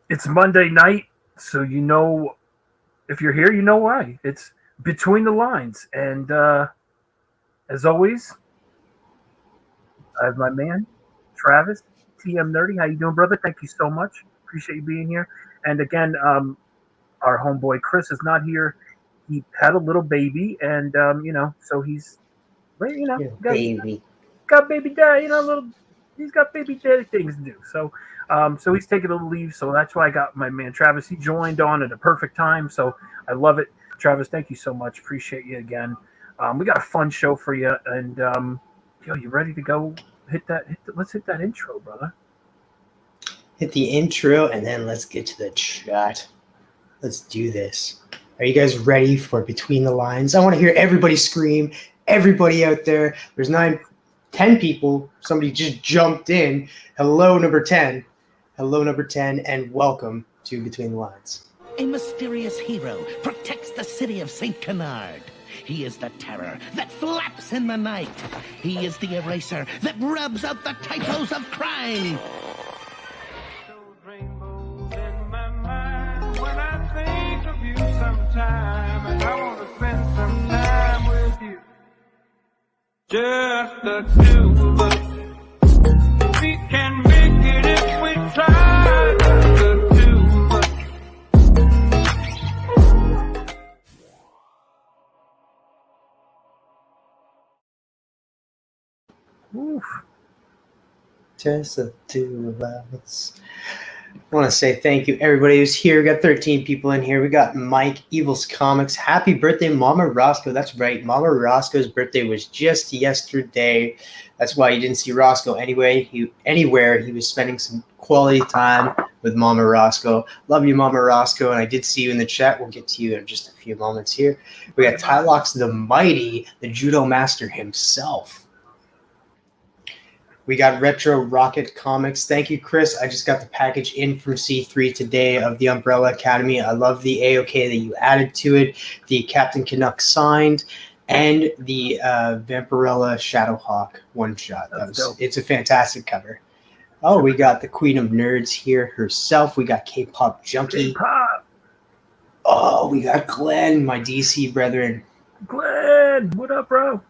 It's Monday night, so if you're here, you know why. It's between the lines, and as always, I have my man Travis TM Nerdy. How you doing, brother? Thank you so much. Appreciate you being here. And again, our homeboy Chris is not here. He had a little baby, and so he's well, Yeah, baby. got baby dad. He's got baby daddy things to do. So he's taking a leave. So that's why I got my man Travis. He joined on at a perfect time. So I love it, Travis. Thank you so much. Appreciate you again. We got a fun show for you, and you ready to go? Let's hit that intro, brother. Hit the intro and then let's get to the chat. Let's do this. Are you guys ready for Between the Lines? I want to hear everybody scream. Everybody out there. There's 10 people. Somebody just jumped in. Hello, number 10. Hello, number 10, and welcome to Between the Lines. A mysterious hero protects the city of St. Canard. He is the terror that flaps in the night. He is the eraser that rubs out the typos of crime. Those rainbows in my mind when I think of you sometime, and I want to spend some time with you. Just the two of us. We can make it if we try. Just the two of us. Oof. Just the two of us. I want to say thank you, everybody who's here. We got 13 people in here. We got Mike, Evils Comics. Happy birthday, Mama Roscoe. That's right. Mama Roscoe's birthday was just yesterday. That's why you didn't see Roscoe anywhere. He was spending some quality time with Mama Roscoe. Love you, Mama Roscoe. And I did see you in the chat. We'll get to you in just a few moments here. We got Tylox the Mighty, the judo master himself. We got Retro Rocket Comics. Thank you, Chris. I just got the package in from C3 today of the Umbrella Academy. I love the AOK that you added to it, the Captain Canuck signed, and the Vampirella Shadowhawk one-shot. It's a fantastic cover. Oh, we got the Queen of Nerds here herself. We got K-Pop Junkie. K-pop. Oh, we got Glenn, my DC brethren. Glenn, what up, bro?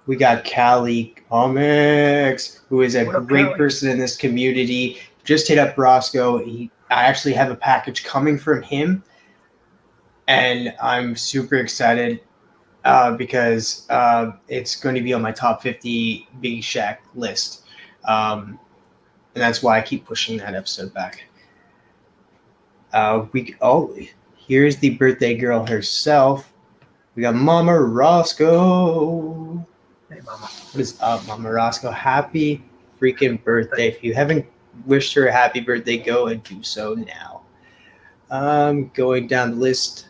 We got Callie Comics, who is a great Callie? person in this community. Just hit up Roscoe. I actually have a package coming from him, and I'm super excited because it's going to be on my top 50 Biggie Shaq list. And that's why I keep pushing that episode back. Here's the birthday girl herself. We got Mama Roscoe. Hey, Mama. What is up, Mama Roscoe? Happy freaking birthday. If you haven't wished her a happy birthday, go and do so now. Going down the list.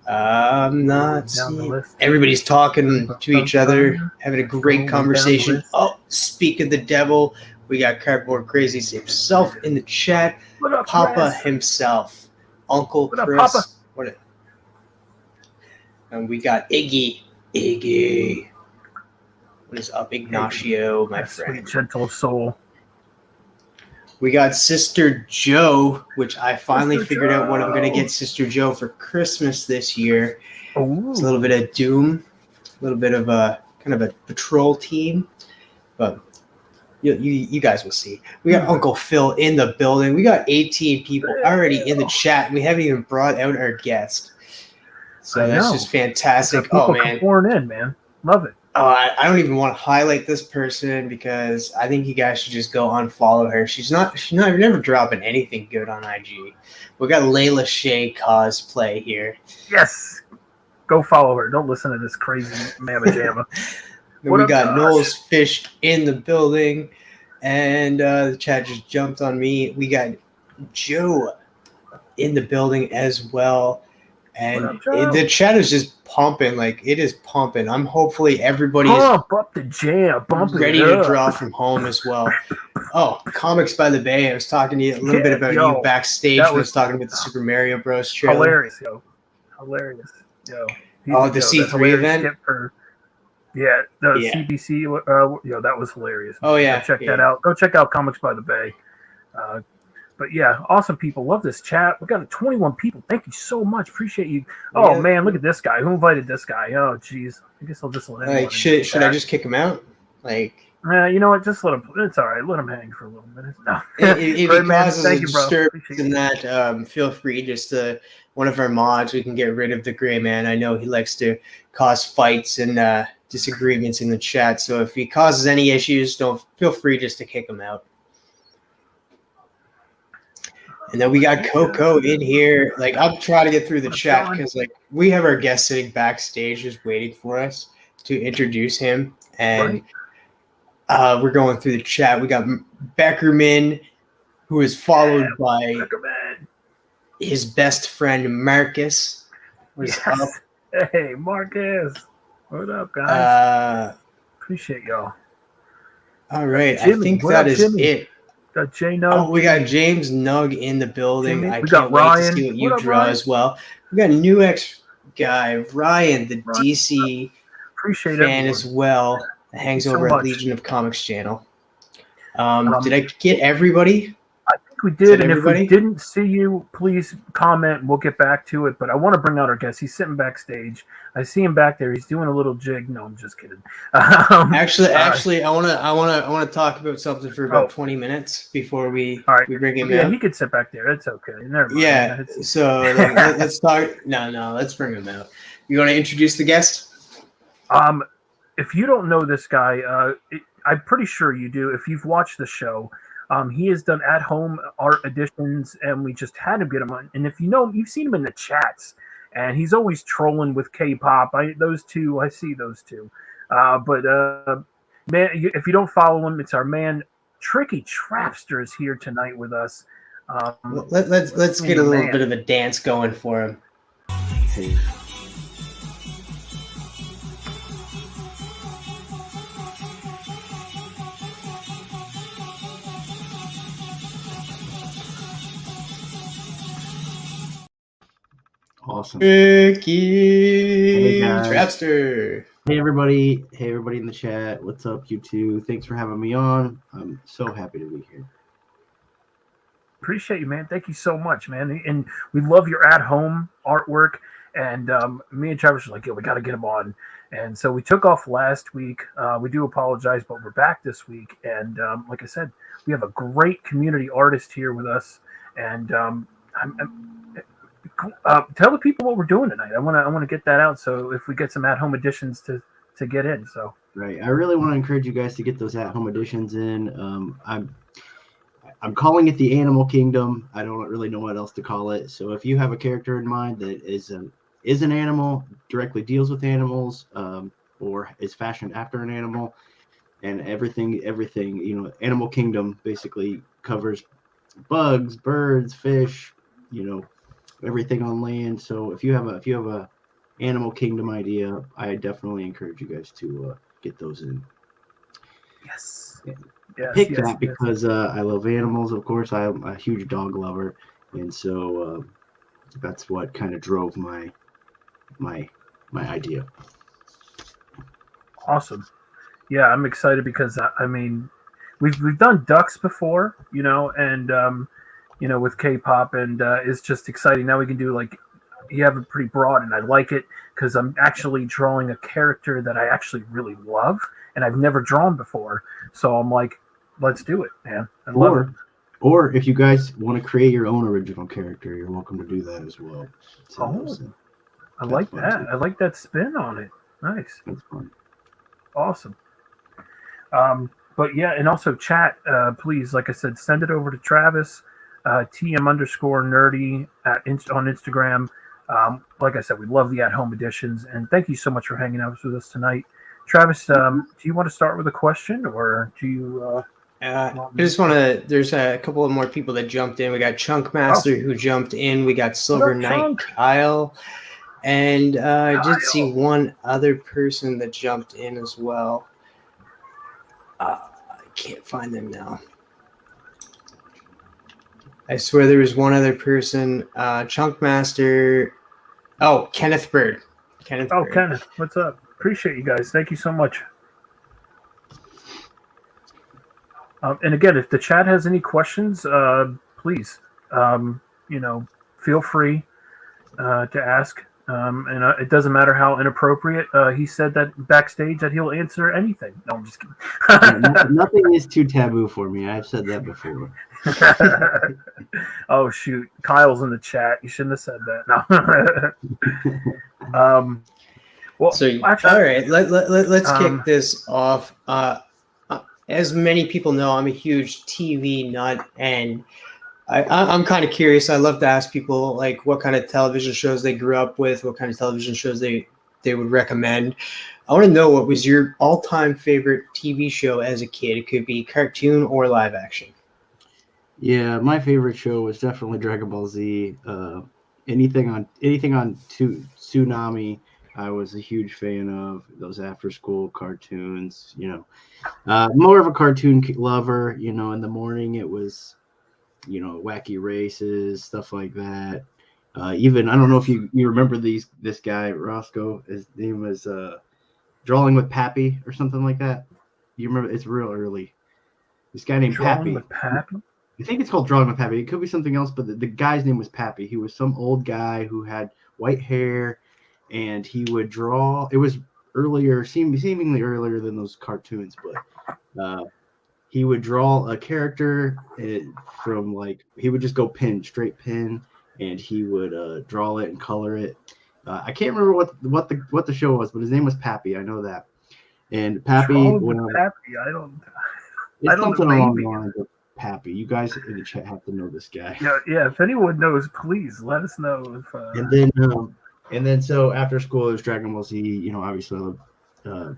I'm not seeing. Everybody's talking to each other, having a great conversation. Oh, speak of the devil. We got Cardboard Crazy himself in the chat. What up, Papa Chris? himself. Uncle What up, Chris. Papa? And we got Iggy. Iggy. What is up, Ignacio, my friend? Sweet, gentle soul. We got Sister Joe, which I finally figured out what I'm going to get Sister Joe for Christmas this year. Ooh. It's a little bit of Doom, a little bit of a kind of a patrol team, but you guys will see. We got Uncle Phil in the building. We got 18 people already in the chat. We haven't even brought out our guest. So that's just fantastic. Oh, man. Pouring in, man. Love it. I don't even want to highlight this person because I think you guys should just go unfollow her. She's never dropping anything good on IG. We got Layla Shea cosplay here. Yes. Go follow her. Don't listen to this crazy mamma jamma. We got Noel's Fish in the building, and the chat just jumped on me. We got Joe in the building as well. And the chat is just pumping, like it is pumping. I'm hopefully everybody is up the jam, ready to draw from home as well. Oh, Comics by the Bay. I was talking to you a little bit about you backstage. I was talking about the Super Mario Bros. Trailer. Hilarious, hilarious, the C3 event. The CBC. That was hilarious. Oh yeah, Check that out. Go check out Comics by the Bay. But yeah, awesome people. Love this chat. We got 21 people. Thank you so much. Appreciate you. Oh man, look at this guy. Who invited this guy? Oh jeez. I guess I'll just let him. Like, should I just kick him out? Like, you know what? Just let him. It's all right. Let him hang for a little minute. No. if he Great, man. causes Thank a you, bro. disturbance Appreciate in it. that, feel free just to one of our mods. We can get rid of the gray man. I know he likes to cause fights and disagreements in the chat. So if he causes any issues, don't feel free just to kick him out. And then we got Coco in here. Like, I'm trying to get through the chat because, like, we have our guest sitting backstage just waiting for us to introduce him. And we're going through the chat. We got Beckerman, who is followed by his best friend, Marcus. What's up? Hey, Marcus. What up, guys? Appreciate y'all. All right. Jimmy, I think what that up, is Jimmy? it. Got J Nug. Oh, we got James Nug in the building. Jimmy. I We can't got wait Ryan. to see what you What up, draw Ryan? as well. We got a new ex guy, Ryan, the Ryan. DC Appreciate fan everyone. as well. That hangs Thank you so over much. at Legion of Comics channel. Did I get everybody? I think we did, and everybody? if we didn't see you, please comment. We'll get back to it. But I want to bring out our guest. He's sitting backstage. I see him back there. He's doing a little jig. No, I'm just kidding. Actually, I want to talk about something for about 20 minutes before we bring him yeah, in. he could sit back there. It's okay. Never mind. Yeah. So let's talk. No, let's bring him out. You want to introduce the guest? If you don't know this guy, I'm pretty sure you do. If you've watched the show, he has done at-home art editions, and we just had to get him on. And if you know him, you've seen him in the chats, and he's always trolling with K-pop. I see those two. But man, if you don't follow him, it's our man Tricky Trapster is here tonight with us. Let's get a little bit of a dance going for him. Hey. Awesome. Tricky guys. Trapster. Hey everybody in the chat. What's up, you two? Thanks for having me on. I'm so happy to be here. Appreciate you, man. Thank you so much, man. And we love your at-home artwork. And me and Travis were like, we got to get him on. And so we took off last week. We do apologize, but we're back this week. And like I said, we have a great community artist here with us. And tell the people what we're doing tonight. I want to get that out. So if we get some at-home editions to get in, so right. I really want to encourage you guys to get those at-home editions in. I'm calling it the Animal Kingdom. I don't really know what else to call it. So if you have a character in mind that is an animal, directly deals with animals, or is fashioned after an animal, and everything, Animal Kingdom basically covers bugs, birds, fish, everything on land. So if you have a Animal Kingdom idea, I definitely encourage you guys to get those in. Yes. Pick that because I love animals. Of course, I'm a huge dog lover, and so that's what kind of drove my idea. Awesome. Yeah, I'm excited because I mean, we've done ducks before, and with K-pop, and it's just exciting. Now we can do you have it pretty broad, and I like it because I'm actually drawing a character that I actually really love, and I've never drawn before. So I'm like, let's do it, man. I love it. Or if you guys want to create your own original character, you're welcome to do that as well. I like that. Too. I like that spin on it. Nice. That's fun. Awesome. But yeah, and also chat, please, like I said, send it over to Travis, TM_nerdy on Instagram. Like I said, we love the at-home editions, and thank you so much for hanging out with us tonight. Travis, do you want to start with a question, or do you? I just want to. There's a couple of more people that jumped in. We got Chunkmaster who jumped in. We got Silver Knight Kyle, and I did see one other person that jumped in as well. I can't find them now. I swear there was one other person. Chunkmaster. Oh, Kenneth Bird. Kenneth. What's up? Appreciate you guys. Thank you so much. And again, if the chat has any questions, please, feel free to ask. And it doesn't matter how inappropriate. He said that backstage that he'll answer anything. No, I'm just kidding. Nothing is too taboo for me. I've said that before. Oh shoot, Kyle's in the chat. You shouldn't have said that. No. Well, So, actually, all right, let's kick this off. As many people know, I'm a huge TV nut, and I'm kind of curious. I love to ask people like what kind of television shows they grew up with, what kind of television shows they would recommend. I want to know what was your all-time favorite TV show as a kid. It could be cartoon or live action. Yeah, my favorite show was definitely Dragon Ball Z. Anything on Tsunami, I was a huge fan of those after-school cartoons. More of a cartoon lover. In the morning it was, wacky races, stuff like that. Even I don't know if you remember this guy Roscoe. His name was Drawing with Pappy or something like that. You remember? It's real early. This guy named Drawing Pappy. with Pappy? I think it's called Drawing with Pappy. It could be something else, but the guy's name was Pappy. He was some old guy who had white hair, and he would draw. It was earlier, seemingly earlier than those cartoons, but he would draw a character from he would just go straight pen, and he would draw it and color it. I can't remember what the show was, but his name was Pappy. I know that. And Pappy, Pappy, I don't something know, along maybe. the lines of Pappy. You guys in the chat have to know this guy. Yeah. If anyone knows, please let us know. And then so after school, there's Dragon Ball Z. Obviously, I love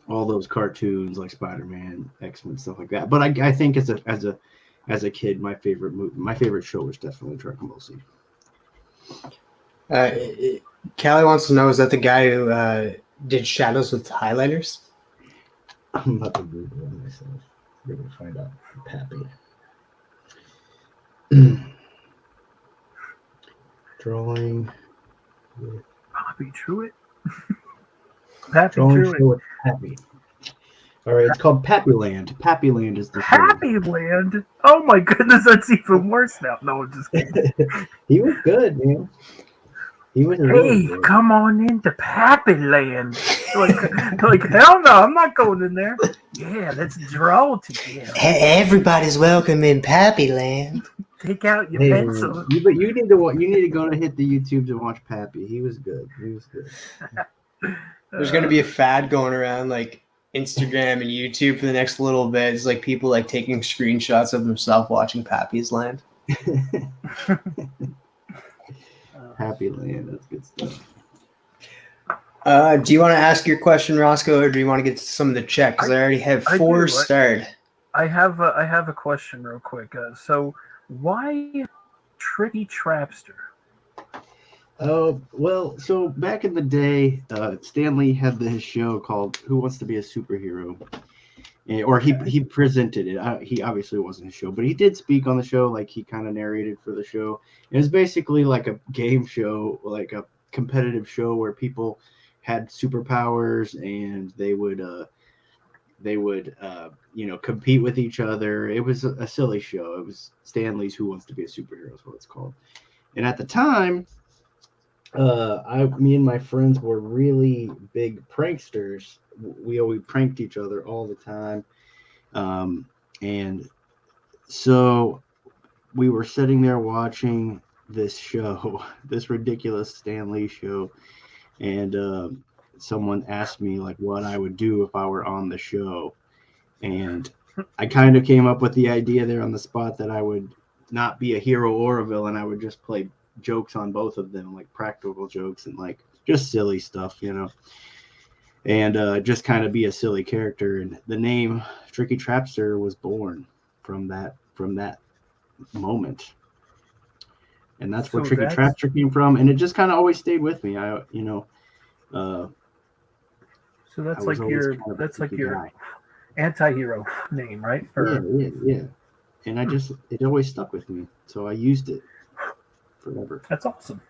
all those cartoons like Spider-Man, X-Men, stuff like that. But I think as a kid, my favorite show was definitely Dragon Ball Z. Callie wants to know, is that the guy who did shadows with highlighters? I'm about to Google it myself. We're going to find out. Pappy. Drawing with Pappy Truitt? Pappy Drawing Truitt. show with Pappy. All right, it's called Pappyland. Pappyland is the show. Pappyland? Oh my goodness, that's even worse now. No, I'm just kidding. He was good, man. He was Hey, really good. come on into Pappyland. Like hell no, I'm not going in there. Yeah, let's draw together. Everybody's welcome in Pappyland. Take out your Hey, pencil. but you need to go to hit the YouTube to watch Pappy. He was good. There's going to be a fad going around like Instagram and YouTube for the next little bit. It's like people like taking screenshots of themselves watching Pappy's Land. Pappyland, that's good stuff. Do you want to ask your question, Roscoe, or do you want to get to some of the chat? Because I already have four starred. I have a question real quick. So why Tricky Trapster? Oh, well, so back in the day, Stan Lee had his show called Who Wants to Be a Superhero? Or he presented it. He obviously wasn't a show, but he did speak on the show. Like he kind of narrated for the show. It was basically like a game show, like a competitive show where people had superpowers and they would compete with each other. It was a silly show. It was Stan Lee's Who Wants to Be a Superhero is what it's called. And at the time, me and my friends were really big pranksters. We always pranked each other all the time. And so we were sitting there watching this show, this ridiculous Stan Lee show. And someone asked me like what I would do if I were on the show. And I kind of came up with the idea there on the spot that I would not be a hero or a villain. I would just play jokes on both of them, like practical jokes and like just silly stuff, and just kind of be a silly character. And the name Tricky Trapster was born from that moment. And that's where Tricky Trapster came from. And it just kind of always stayed with me. So that's like your anti-hero name, right? Yeah. And it always stuck with me. So I used it forever. That's awesome.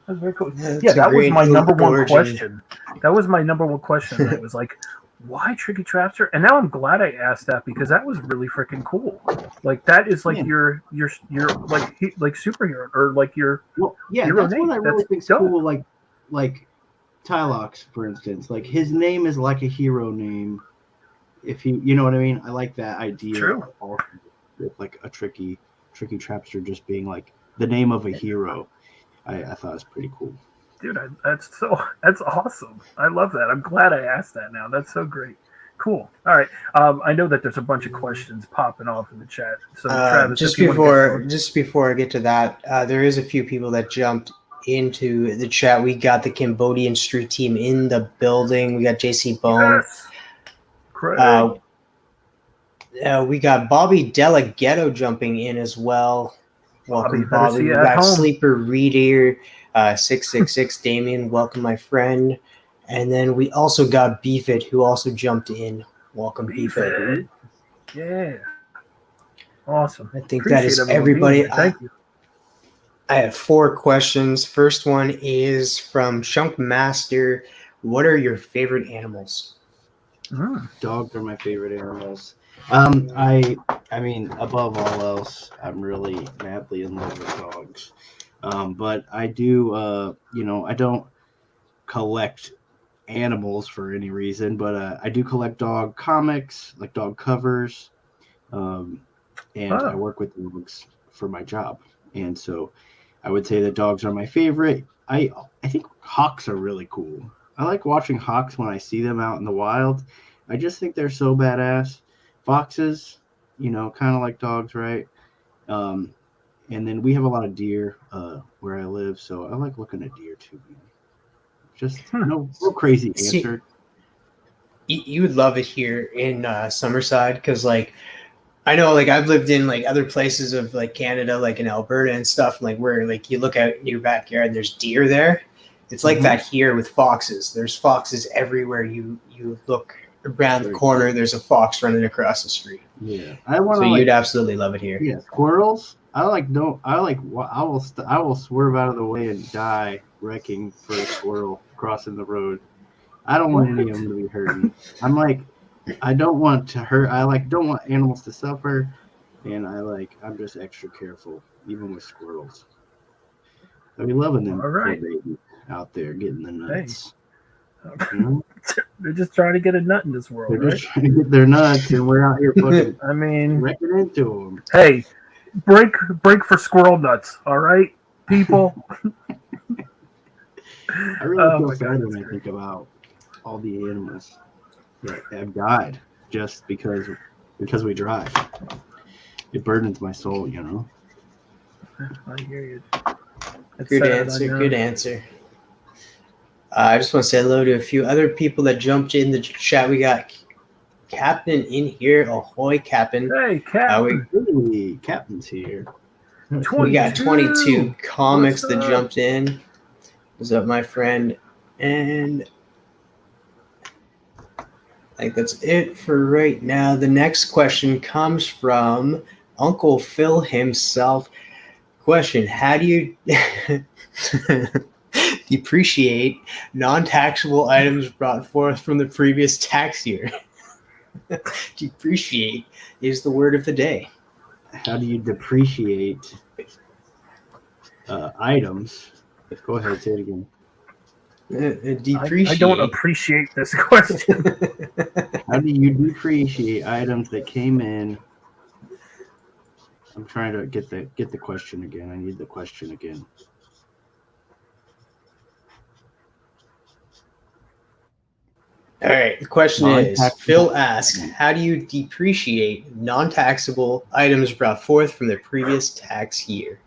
That's very cool. Yeah, that was my number one question. That was my number one question. It was like, why Tricky Trapster? And now I'm glad I asked that because that was really freaking cool. Like that is like Yeah. your like superhero or like your Well, yeah, hero that's name. what I really That's think's dope. cool. Like Tylox, for instance, like his name is like a hero name. If you know what I mean, I like that idea. True. Also, with like a tricky Trapster just being like the name of a hero. I thought it was pretty cool. Dude, that's awesome. I love that. I'm glad I asked that now. That's so great. Cool. All right. I know that there's a bunch of questions popping off in the chat. So Travis, just if you wanna before I get to that, there is a few people that jumped into the chat. We got the Cambodian street team in the building. We got JC Bone. Yes. Craig. We got Bobby Della Ghetto jumping in as well. Welcome, better Bobby. see We you at got home. Sleeper Reader, 666 Damien. Welcome, my friend. And then we also got Beefit, who also jumped in. Welcome, Beefit. Yeah. Awesome. I think Appreciate that is everyone everybody. being here. Thank you. I have 4 questions. First one is from Chunk Master. What are your favorite animals? Dogs are my favorite animals. I mean, above all else, I'm really madly in love with dogs. But I do, I don't collect animals for any reason, but I do collect dog comics, like dog covers, and I work with dogs for my job, and so I would say that dogs are my favorite. I think hawks are really cool. I like watching hawks when I see them out in the wild. I just think they're so badass. Foxes, kind of like dogs, right? And then we have a lot of deer where I live, so I like looking at deer too. Just no crazy answer. You would love it here in Summerside because, like, I know, like, I've lived in like other places of like Canada, like in Alberta and stuff, like where like you look out in your backyard and there's deer there. It's like that here with foxes. There's foxes everywhere. You look around the corner, there's a fox running across the street. Yeah, you'd absolutely love it here. Yeah, squirrels. I will swerve out of the way and die wrecking for a squirrel crossing the road. I don't want any of them to be hurting. I don't want to hurt. Don't want animals to suffer, and I'm just extra careful, even with squirrels. I be loving them. All right. Baby out there getting the nuts. Hey. They're just trying to get a nut in this world. They're just trying to get their nuts, and we're out here fucking. I mean, wrecking into them. Hey, break for squirrel nuts. All right, people. I really feel sad when I think about all the animals that have died just because we drive. It burdens my soul, I hear you. Good answer. I just want to say hello to a few other people that jumped in the chat. We got Captain in here. Ahoy, Captain. Hey, Captain. Captain's here. We got 22 comics that jumped in. What's up, my friend? And I think that's it for right now. The next question comes from Uncle Phil himself. Question: how do you depreciate non-taxable items brought forth from the previous tax year? Depreciate is the word of the day. How do you depreciate items? Go ahead, say it again. Depreciate. I don't appreciate this question. How do you depreciate items that came in? I'm trying to get the question again. I need the question again. All right. The question is, Phil asks, how do you depreciate non-taxable items brought forth from the previous tax year?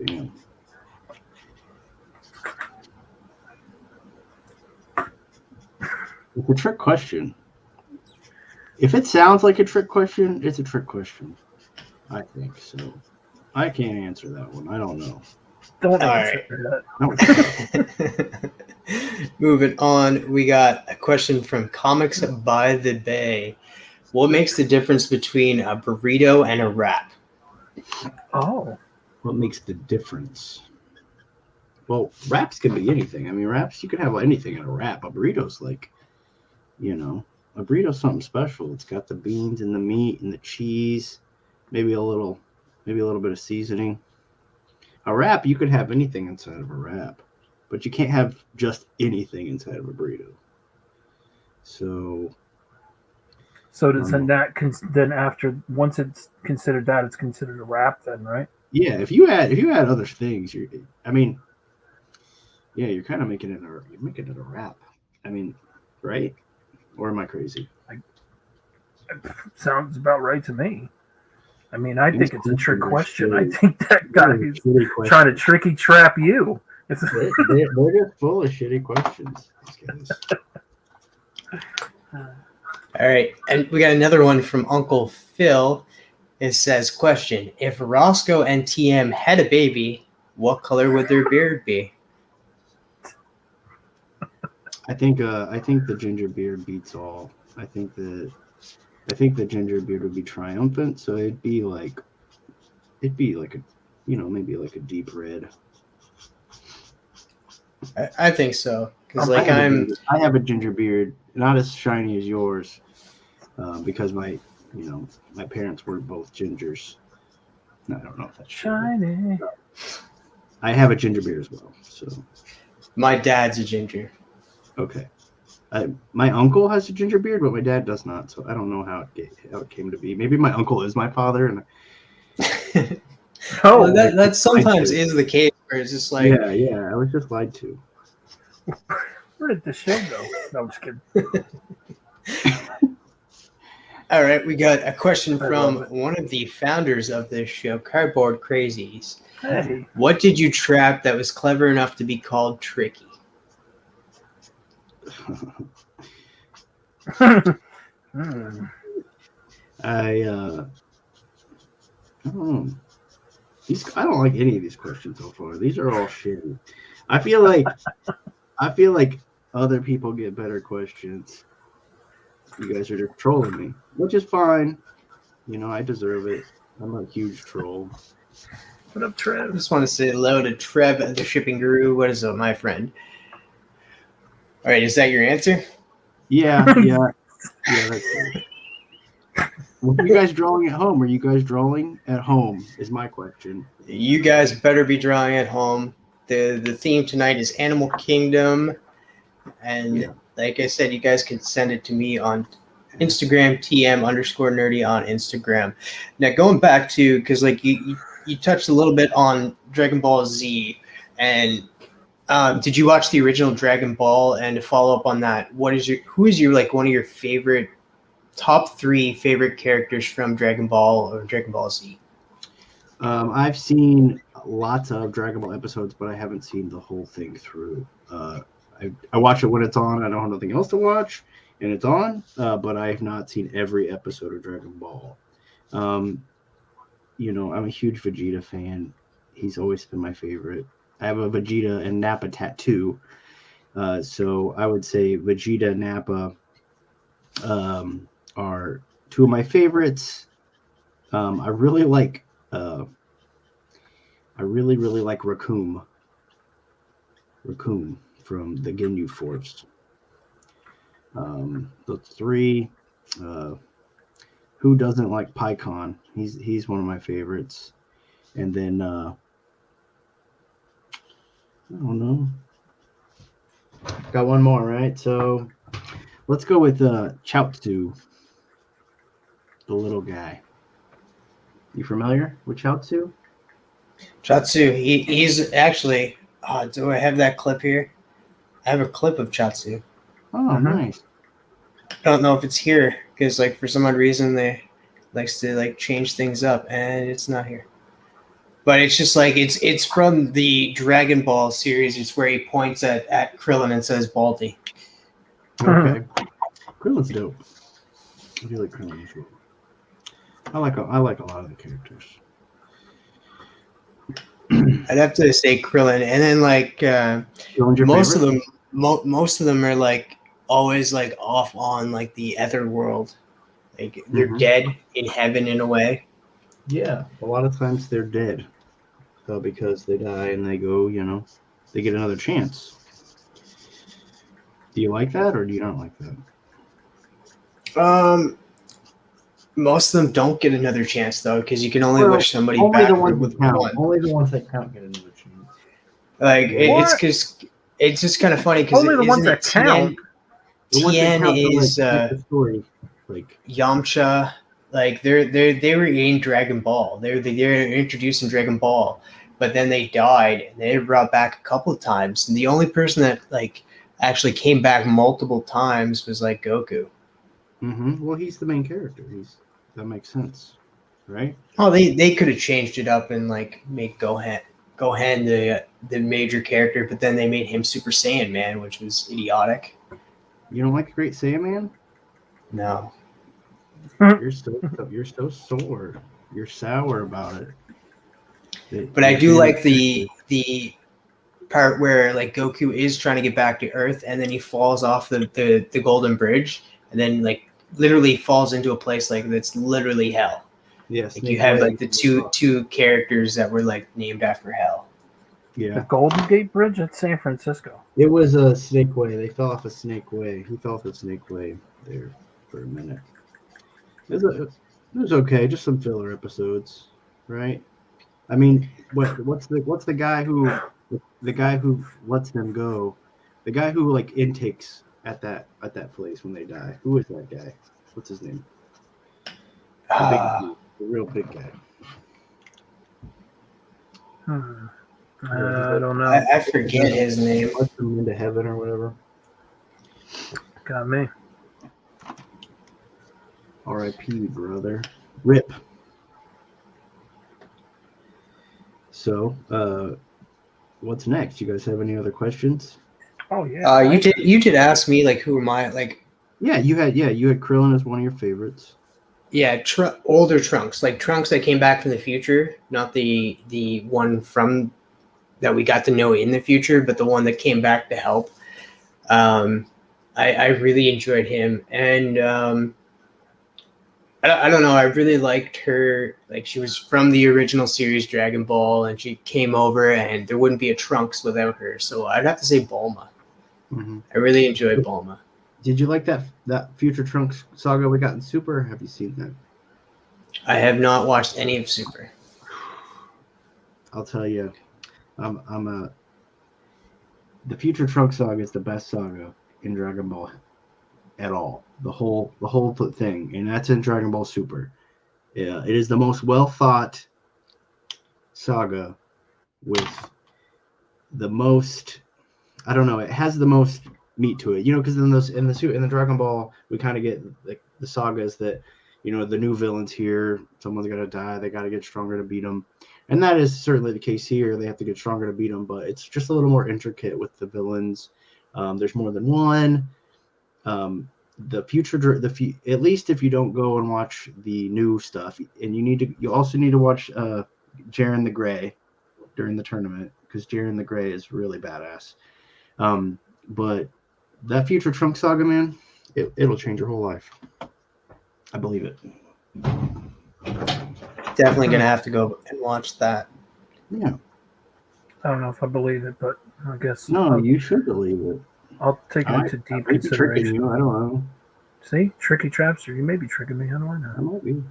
Damn. It's a trick question. If it sounds like a trick question, it's a trick question. I think so. I can't answer that one. I don't know. Don't answer that. Moving on, we got a question from Comics by the Bay. What makes the difference between a burrito and a wrap? Oh. What makes the difference? Well, wraps can be anything. I mean, wraps, you can have anything in a wrap. A burrito's like you know, a burrito's something special. It's got the beans and the meat and the cheese, maybe a little bit of seasoning. A wrap, you could have anything inside of a wrap, but you can't have just anything inside of a burrito. So does then then after once it's considered that, it's considered a wrap then, right? yeah, if you add other things, you're kind of making it a wrap. I mean, right? Or am I crazy? Sounds about right to me. I mean, I think it's a trick question. I Shitty. think that guy is trying to tricky trap you. They're just full of shitty questions. These guys. All right, and we got another one from Uncle Phil. It says, question, if Roscoe and TM had a baby, what color would their beard be? I think the ginger beard beats all. I think the ginger beard would be triumphant, so it'd be like a, maybe like a deep red. I think so, because I have a ginger beard, not as shiny as yours, because my parents were both gingers. No, I don't know if that's shiny. True. I have a ginger beard as well. So my dad's a ginger. Okay. My uncle has a ginger beard, but my dad does not. So I don't know how it came to be. Maybe my uncle is my father, and well, that sometimes is the case where it's just like yeah. I was just lied to. Where did the show go? No, I'm just kidding. All right, we got a question from one of the founders of this show, Cardboard Crazies. Hey. What did you trap that was clever enough to be called tricky? I don't know. I don't like any of these questions so far. These are all shitty. I feel like other people get better questions. You guys are just trolling me, which is fine. I deserve it. I'm a huge troll. What up, Trev? I just want to say hello to Trev, the shipping guru. What is up, my friend? All right, is that your answer? Yeah. That's it. Were you guys drawing at home? Are you guys drawing at home? Is my question. You guys better be drawing at home. The theme tonight is Animal Kingdom, and like I said, you guys can send it to me on Instagram, TM_nerdy on Instagram. Now going back to, because like you touched a little bit on Dragon Ball Z, and did you watch the original Dragon Ball? And to follow up on that, who is your like one of your favorite top 3 favorite characters from Dragon Ball or Dragon Ball Z? I've seen lots of Dragon Ball episodes, but I haven't seen the whole thing through. I watch it when it's on. I don't have nothing else to watch, and it's on. But I have not seen every episode of Dragon Ball. I'm a huge Vegeta fan. He's always been my favorite. I have a Vegeta and Nappa tattoo. So I would say Vegeta and Nappa are 2 of my favorites. I really like Raccoon from the Ginyu Force. The 3, who doesn't like PyCon? He's one of my favorites. And then I don't know. Got one more, right? So let's go with Chaozu, the little guy. You familiar with Chaozu? Chaozu, he's actually. Do I have that clip here? I have a clip of Chaozu. Oh, nice. I don't know if it's here because, like, for some odd reason they likes to like change things up, and it's not here. But it's just like it's from the Dragon Ball series. It's where he points at Krillin and says "Baldy." Okay, Krillin's dope. I do like Krillin as well. I like a lot of the characters. I'd have to say Krillin, and then like most of them are like always like off on like the other world, like they're dead in heaven in a way. Yeah, a lot of times they're dead, because they die and they go, they get another chance. Do you like that, or do you not like that? Most of them don't get another chance though, because you can only Well, wish somebody only the backward ones with that count. one. Only the ones that count get another chance. Like Yeah. it's just kind of funny because Only the ones that count. The ones that Tien count to is make the story. Like Yamcha. Like they were in Dragon Ball. They're introduced in Dragon Ball, but then they died and they were brought back a couple of times. And the only person that like actually came back multiple times was like Goku. well, he's the main character. That makes sense, right? Oh, they could have changed it up and like make Gohan the major character, but then they made him Super Saiyan Man, which was idiotic. You don't like the Great Saiyaman? No. You're so sore. You're sour about it. But I do like the part where like Goku is trying to get back to Earth and then he falls off the Golden Bridge and then like literally falls into a place like that's literally hell. Yes, like you have like the two characters that were like named after hell. Yeah. The Golden Gate Bridge at San Francisco. It was a Snake Way. They fell off a Snake Way. He fell off a Snake Way there for a minute. It was okay. Just some filler episodes, right? I mean, what's the guy who lets them go? The guy who like intakes at that place when they die. Who is that guy? What's his name? The real big guy. I don't know. I forget his name. Lets them into heaven or whatever. Got me. R.I.P. brother. Rip. So, what's next? You guys have any other questions? Oh yeah. You did ask me like who am I like? Yeah, you had Krillin as one of your favorites. Yeah, older Trunks, like Trunks that came back from the future, not the one from that we got to know in the future, but the one that came back to help. I really enjoyed him, and I don't know. I really liked her. Like she was from the original series Dragon Ball, and she came over, and there wouldn't be a Trunks without her. So I'd have to say Bulma. Mm-hmm. I really enjoyed Bulma. Did you like that Future Trunks saga we got in Super? Have you seen that? I have not watched any of Super. I'll tell you, the Future Trunks saga is the best saga in Dragon Ball at all. The whole thing, and that's in Dragon Ball Super. Yeah, it is the most well thought saga with the most. I don't know. It has the most meat to it, because in the Dragon Ball we kind of get like the sagas that the new villains here, someone's got to die, they got to get stronger to beat them, and that is certainly the case here. They have to get stronger to beat them, but it's just a little more intricate with the villains. There's more than one. At least if you don't go and watch the new stuff, and you also need to watch Jiren the Gray during the tournament, because Jiren the Gray is really badass. But that Future Trunks saga, man, it'll change your whole life. I believe it. Definitely gonna have to go and watch that. Yeah. I don't know if I believe it, but I guess no, you should believe it. I'll take it into deep consideration. Tricking you, I don't know. See, tricky Trapster. You may be tricking me. How do I know? I might be.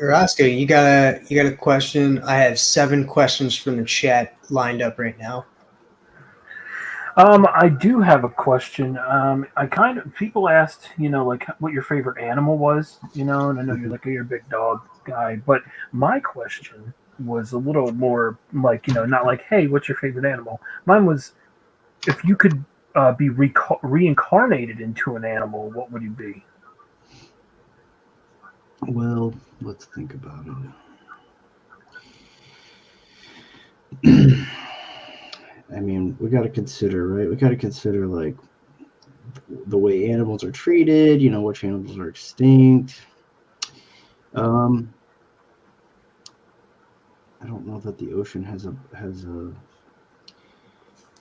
Roscoe, you got a question? I have 7 questions from the chat lined up right now. I do have a question. People asked, like what your favorite animal was, and I know you're a big dog guy, but my question was a little more like, not like, hey, what's your favorite animal? Mine was, if you could be reincarnated into an animal, what would you be? Well, let's think about it. I mean, we got to consider, right? We got to consider, like, the way animals are treated, which animals are extinct. I don't know that the ocean has a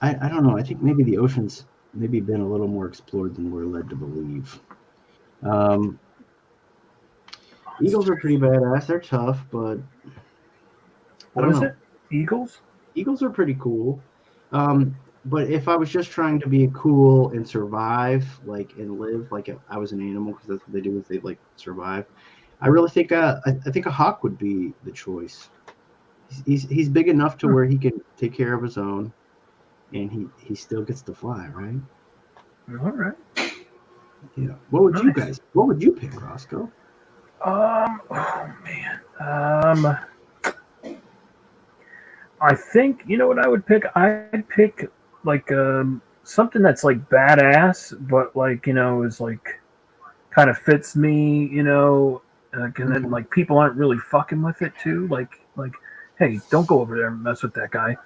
I don't know. I think maybe the ocean's maybe been a little more explored than we're led to believe. Eagles are pretty badass. They're tough, but what is it? Eagles? Eagles are pretty cool. But if I was just trying to be cool and survive, like and live like I was an animal, because that's what they do is they like survive. I really think I think a hawk would be the choice. He's big enough to where he can take care of his own, and he still gets to fly, right? All right. Yeah. What would you Nice. guys? What would you pick, Roscoe? Oh man. I think you know what I would pick. I'd pick like something that's like badass, but like is like kind of fits me. And then like people aren't really fucking with it too. Like, hey, don't go over there and mess with that guy.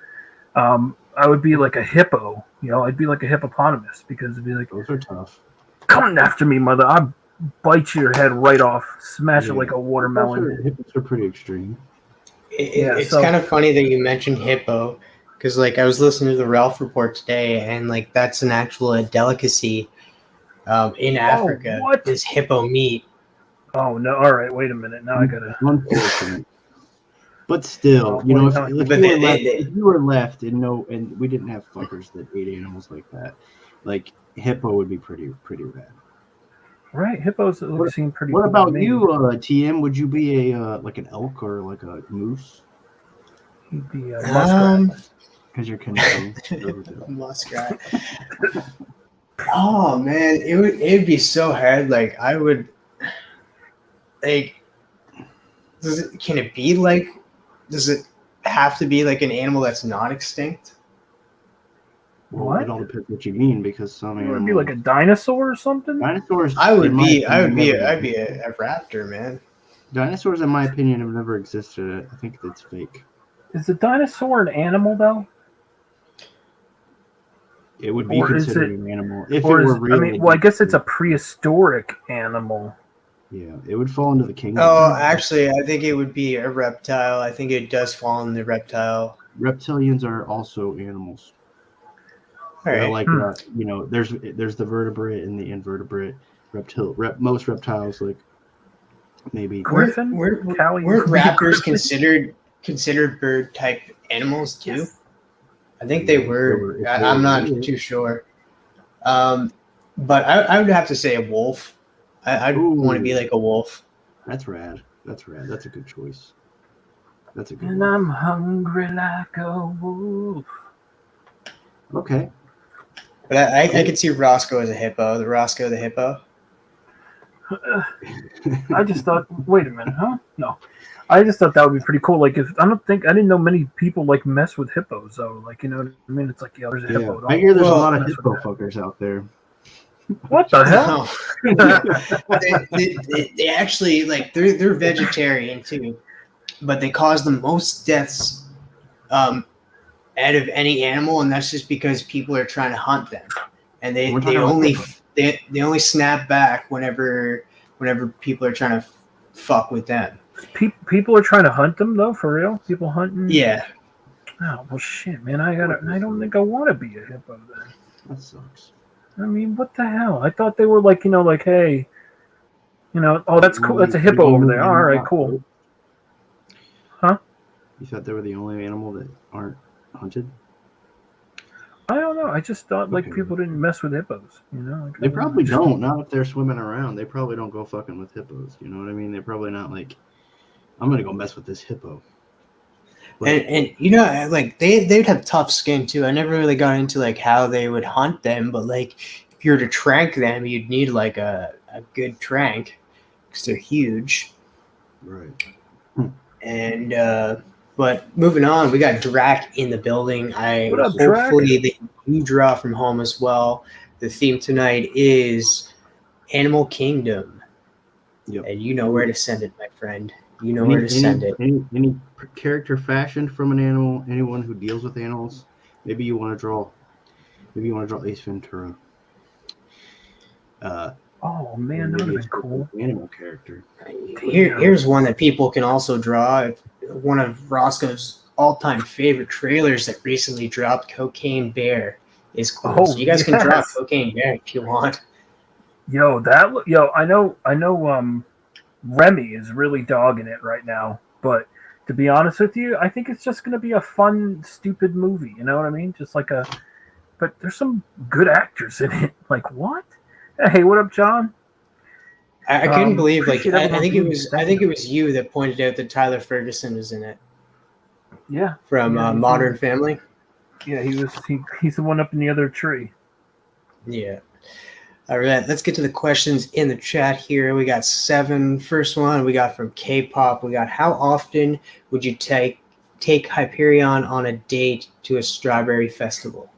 I would be like a hippo. I'd be like a hippopotamus because it'd be like, Those are tough. come after me, mother. I'll bite your head right off, smash it like a watermelon. Hippos are pretty extreme. It's kind of funny that you mentioned hippo, because like I was listening to the Ralph Report today, and like that's an actual delicacy in Africa. what? Is hippo meat. Oh no! All right, wait a minute. Now I gotta. Unfortunate. But still, if you were left and we didn't have fuckers that ate animals like that, like hippo would be pretty rad. Right, hippos seem pretty. What cool about to me. you, TM? Would you be a like an elk or like a moose? He'd be a muskrat. Because you're Canadian. Muskrat. Oh man, it'd be so hard. Like I would, like, can it be like? Does it have to be like an animal that's not extinct? What? It all depends what you mean, because some Would animals. it be like a dinosaur or something? Dinosaurs. I'd be a raptor, man. Dinosaurs, in my opinion, have never existed. I think that's fake. Is a dinosaur an animal though? It would be Or is considered it- an animal if it Or is were real. I mean, well, I guess it's a prehistoric animal. Yeah, it would fall into the kingdom. Oh, actually, I think it would be a reptile. I think it does fall in the reptile. Reptilians are also animals. All They're right. like there's the vertebrate and the invertebrate. Most reptiles, like maybe Griffin? Weren't Cowie- raptors considered bird type animals too? Yes. I think they were. If I'm not they were. too sure. But I would have to say a wolf. I'd want to be like a wolf. That's rad. That's a good choice. That's a good And one. I'm hungry like a wolf. Okay. But I could see Roscoe as a hippo. The Roscoe the hippo. I just thought, wait a minute, huh? No, I just thought that would be pretty cool. Like, I didn't know many people like mess with hippos though. Like, you know what I mean? It's like, there's a hippo. I hear there's a Well, lot of mess hippo with that. fuckers out there. What the hell? They actually like they're vegetarian too, but they cause the most deaths out of any animal, and that's just because people are trying to hunt them, and they We're talking about only hippos. they only snap back whenever people are trying to fuck with them. People are trying to hunt them though, for real. People hunting. Yeah, Oh well, shit, man. I don't think I want to be a hippo then. That sucks. I mean, what the hell? I thought they were like, like, hey, oh, that's cool. That's a hippo over there. All right, cool. Huh? You thought they were the only animal that aren't hunted? I don't know. I just thought like Okay. people didn't mess with hippos. Like, They probably don't. Not if they're swimming around. They probably don't go fucking with hippos. You know what I mean? They're probably not like, I'm gonna go mess with this hippo. But and like they'd have tough skin too. I never really got into like how they would hunt them, but like if you were to trank them, you'd need like a good trank because they're huge. right. And but moving on, we got Drac in the building. What up, Drac? Hopefully you draw from home as well. The theme tonight is Animal Kingdom, Yep. and you know where to send it, my friend. You know where to send it. Any character fashioned from an animal, anyone who deals with animals. Maybe you want to draw Ace Ventura. Oh man, that would have been cool. Animal character. Here's one that people can also draw. One of Roscoe's all-time favorite trailers that recently dropped, Cocaine Bear, is cool. Oh, So you guys can draw yes. Cocaine Bear if you want. I know. Remy is really dogging it right now, but to be honest with you, I think it's just going to be a fun, stupid movie. You know what I mean? Just like a but there's some good actors in it. Like what? Hey, what up, John? I couldn't believe, like, appreciate I everyone think it being was, here. I think it was you that pointed out that Tyler Ferguson was in it Yeah, from yeah, he's Modern in- Family. Yeah, he's the one up in the other tree. Yeah. All right, let's get to the questions in the chat here. We got 7. First one we got from K-pop. We got, how often would you take Hyperion on a date to a strawberry festival?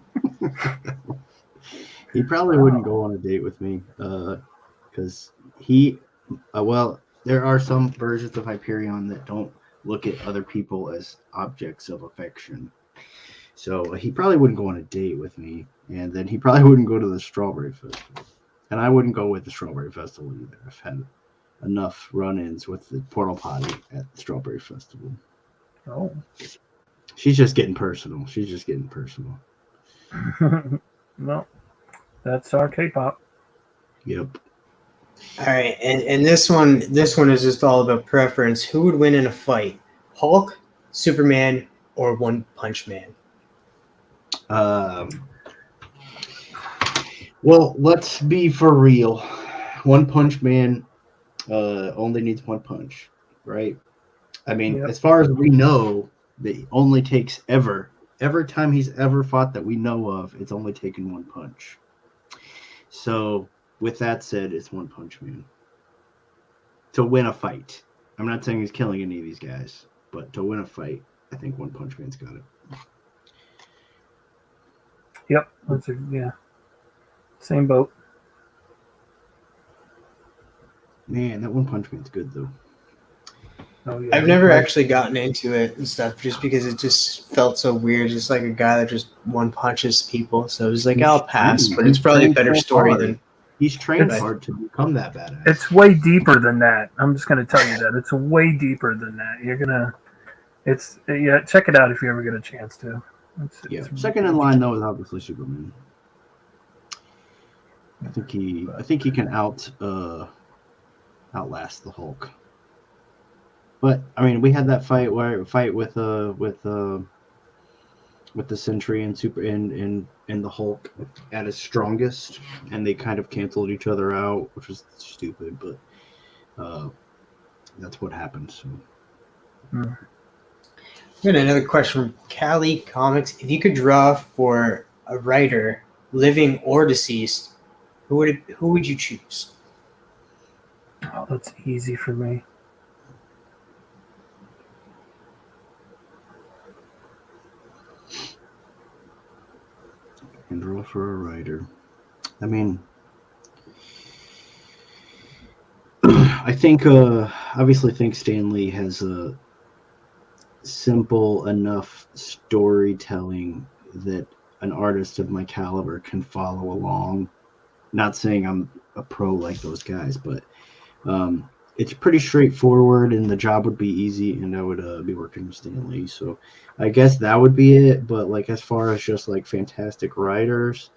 He probably wouldn't go on a date with me because well, there are some versions of Hyperion that don't look at other people as objects of affection. So he probably wouldn't go on a date with me, and then he probably wouldn't go to the Strawberry Festival. And I wouldn't go with the Strawberry Festival either. I've had enough run-ins with the portal potty at the Strawberry Festival. Oh. She's just getting personal. Well, that's our K-pop. Yep. All right, and this one is just all about preference. Who would win in a fight? Hulk, Superman, or One Punch Man? Well, let's be for real. One Punch Man only needs one punch, right? I mean, Yep. as far as we know, it only takes every time he's ever fought that we know of, it's only taken one punch. So, with that said, it's One Punch Man. To win a fight. I'm not saying he's killing any of these guys, but to win a fight, I think One Punch Man's got it. Yep, same boat. Man, that One Punch Man's good, though. Oh, yeah. I've never actually gotten into it and stuff just because it just felt so weird. Just like a guy that just one punches people. So it was like, I'll pass, but it's probably a better story than. He's trained hard to become that badass. It's way deeper than that. I'm just going to tell you that. It's way deeper than that. Check it out if you ever get a chance to. Second in line, though, is obviously Superman. I think he can outlast the Hulk. But I mean, we had that fight with the Sentry and and the Hulk at his strongest, and they kind of canceled each other out, which was stupid, but that's what happened. So. We got another question from Cali Comics. If you could draw for a writer, living or deceased, who would you choose? Oh, that's easy for me. And draw for a writer. I mean, I think obviously think Stan Lee has a simple enough storytelling that an artist of my caliber can follow along. Not saying I'm a pro like those guys, but it's pretty straightforward and the job would be easy, and I would be working with Stan Lee. So I guess that would be it. But like as far as just like fantastic writers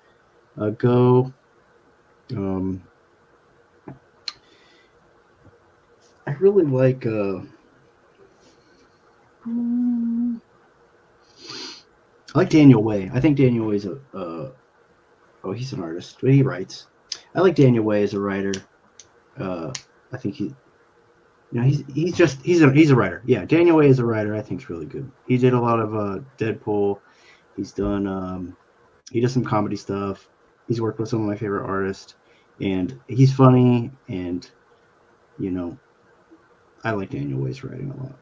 go, I really like I like Daniel Way. I think Daniel Way's he's an artist, but he writes. I like Daniel Way as a writer. I think he's a writer. Yeah, Daniel Way as a writer, I think is really good. He did a lot of Deadpool. He's done he does some comedy stuff. He's worked with some of my favorite artists, and he's funny. And I like Daniel Way's writing a lot.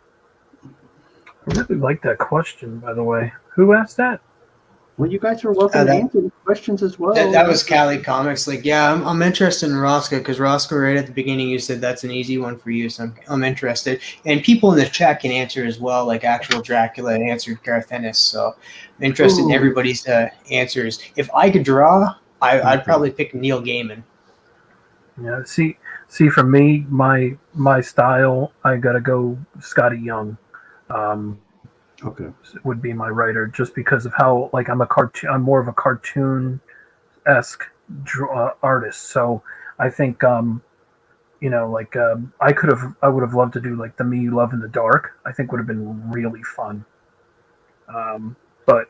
I really like that question, by the way. Who asked that? Well, you guys are welcome to answer the questions as well. That was Cali Comics. Like, yeah, I'm interested in Roscoe because Roscoe, right at the beginning, you said that's an easy one for you. So I'm interested. And people in the chat can answer as well, like actual Dracula answered Garth Ennis. So I'm interested in everybody's answers. If I could draw, I'd probably pick Neil Gaiman. Yeah, see, for me, my style, I got to go Scotty Young. Okay. Would be my writer just because of how I'm more of a cartoon-esque artist. So I think I would have loved to do like the Me You Love in the Dark. I think would have been really fun. But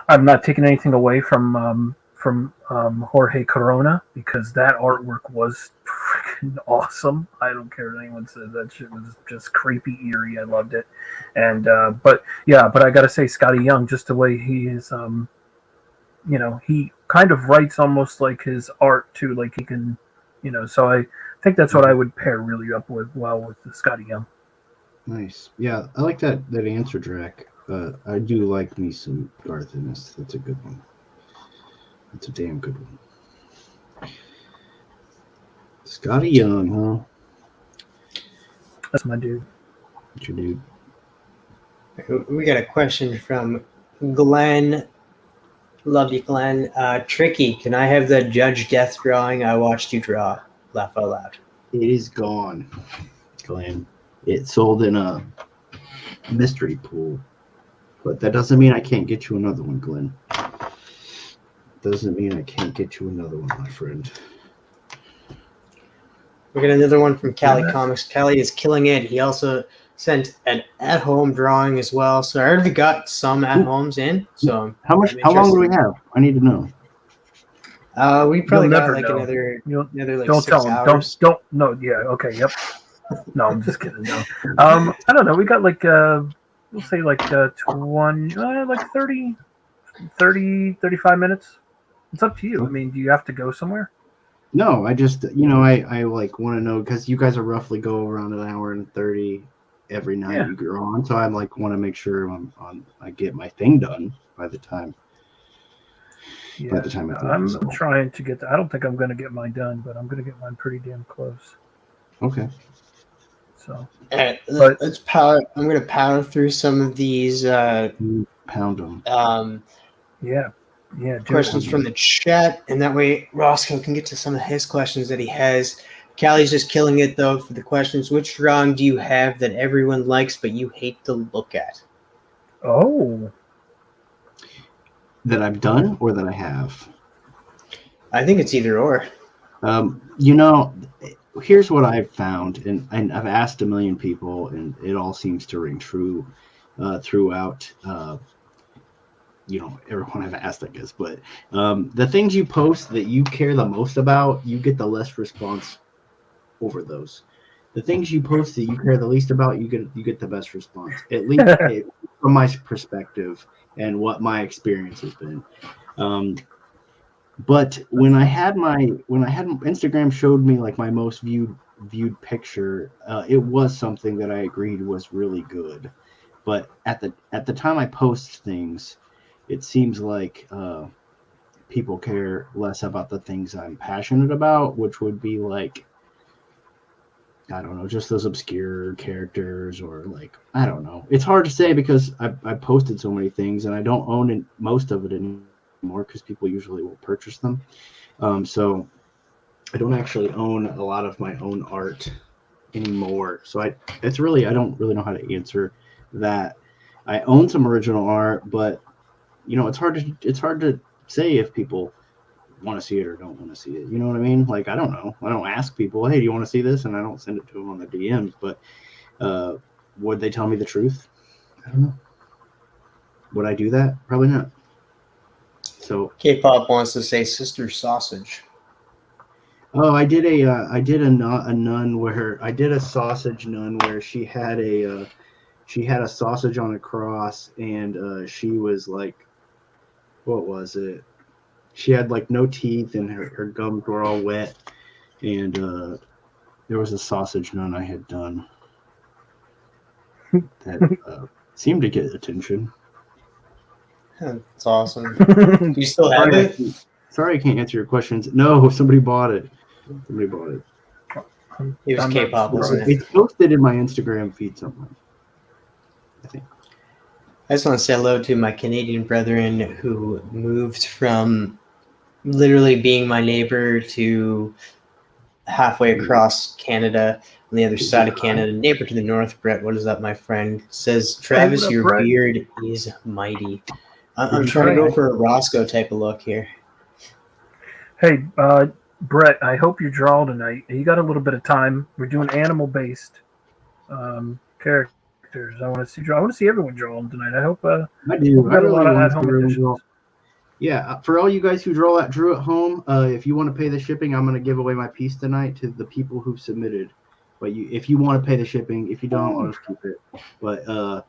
I'm not taking anything away from Jorge Corona because that artwork was freaking awesome. I don't care what anyone says. That shit was just creepy, eerie. I loved it. And but I gotta say, Scotty Young, just the way he is, he kind of writes almost like his art too. Like he can, So I think that's what I would pair really up with the Scotty Young. Nice. Yeah, I like that answer, Drac. I do like me some Garth Ennis. That's a good one. That's a damn good one. Scotty Young, huh? That's my dude. That's your dude. We got a question from Glenn. Love you, Glenn. Tricky, can I have the Judge Death drawing I watched you draw? Laugh out loud. It is gone, Glenn. It sold in a mystery pool. But that doesn't mean I can't get you another one, Glenn. Doesn't mean I can't get you another one, my friend. We got another one from Cali Comics. Cali is killing it. He also sent an at-home drawing as well. So I already got some at-homes in. So how long do we have? I need to know. We probably You'll got never like know. another like Don't 6 tell him. hours. Don't. No. Yeah. Okay. Yep. No, I'm just kidding. No. I don't know. We got like we'll say like 20, like 30, 35 minutes. It's up to you. I mean, do you have to go somewhere? No, I just I like want to know because you guys are roughly go around an hour and 30 every night you go on. So I'm like want to make sure I get my thing done by the time. Yeah, by the time I'm trying to get. I don't think I'm going to get mine done, but I'm going to get mine pretty damn close. Okay. All So, right, let's power. I'm going to power through some of these. Pound them. Yeah. Questions from the chat, and that way Roscoe can get to some of his questions that he has. Callie's just killing it though for the questions. Which drawing do you have that everyone likes but you hate to look at? Oh. That I've done or that I have? I think it's either or. Here's what I've found, and I've asked a million people, and it all seems to ring true throughout. Everyone I've asked, I guess, but the things you post that you care the most about, you get the less response over those. The things you post that you care the least about, you get the best response. At least from my perspective and what my experience has been. But when I had Instagram showed me like my most viewed picture, it was something that I agreed was really good. But at the time I post things, it seems like people care less about the things I'm passionate about, which would be like, I don't know, just those obscure characters or like, I don't know. It's hard to say because I posted so many things and I don't own most of it anymore because people usually will purchase them. So I don't actually own a lot of my own art anymore. So I don't really know how to answer that. I own some original art, but it's hard to say if people want to see it or don't want to see it. You know what I mean? Like, I don't know. I don't ask people, hey, do you want to see this? And I don't send it to them on the DMs, but would they tell me the truth? I don't know. Would I do that? Probably not. So K-pop wants to say Sister Sausage. Oh, I did a nun where I did a sausage nun where she had a sausage on a cross and she was like, what was it? She had like no teeth and her gums were all wet, and there was a sausage nun I had done that seemed to get attention. That's awesome. Do you still have it? Sorry, I can't answer your questions. No, somebody bought it. It was K-pop, wasn't it? It's posted in my Instagram feed somewhere, I think. I just want to say hello to my Canadian brethren who moved from literally being my neighbor to halfway across Canada on the other side of Canada. Neighbor to the north, Brett. What is up, my friend? Says, Travis, your Brett? beard is mighty. I'm trying to go for a Roscoe type of look here. Hey, Brett, I hope you draw tonight. You got a little bit of time. We're doing animal-based characters. characters I want to see draw. I want to see everyone draw them tonight. I hope. I do. we I got a really lot of want at-home to really editions. draw. Yeah, for all you guys who drew at home, if you want to pay the shipping, I'm going to give away my piece tonight to the people who submitted. But if you want to pay the shipping, if you don't, I'll just keep it. But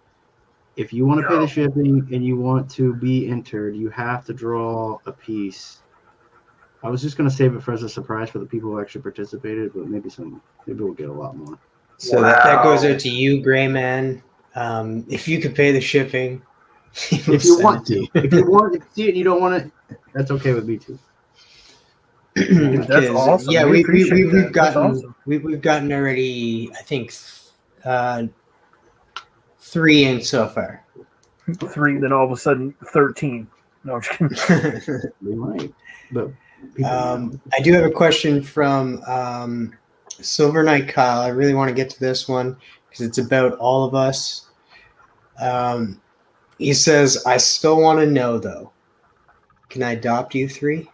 if you want to pay the shipping and you want to be entered, you have to draw a piece. I was just going to save it for as a surprise for the people who actually participated, but maybe we'll get a lot more. So that goes out to you, Gray Man. If you could pay the shipping, If you want to see it and you don't want it, that's okay with me too. Dude, that's awesome. Yeah, We appreciate that. we've That's gotten awesome. we've gotten already, I think, 3 in so far. 3, then all of a sudden 13. No, I'm just kidding. We might, but I do have a question from Silver Knight Kyle. I really want to get to this one because it's about all of us. He says, I still want to know, though. Can I adopt you 3?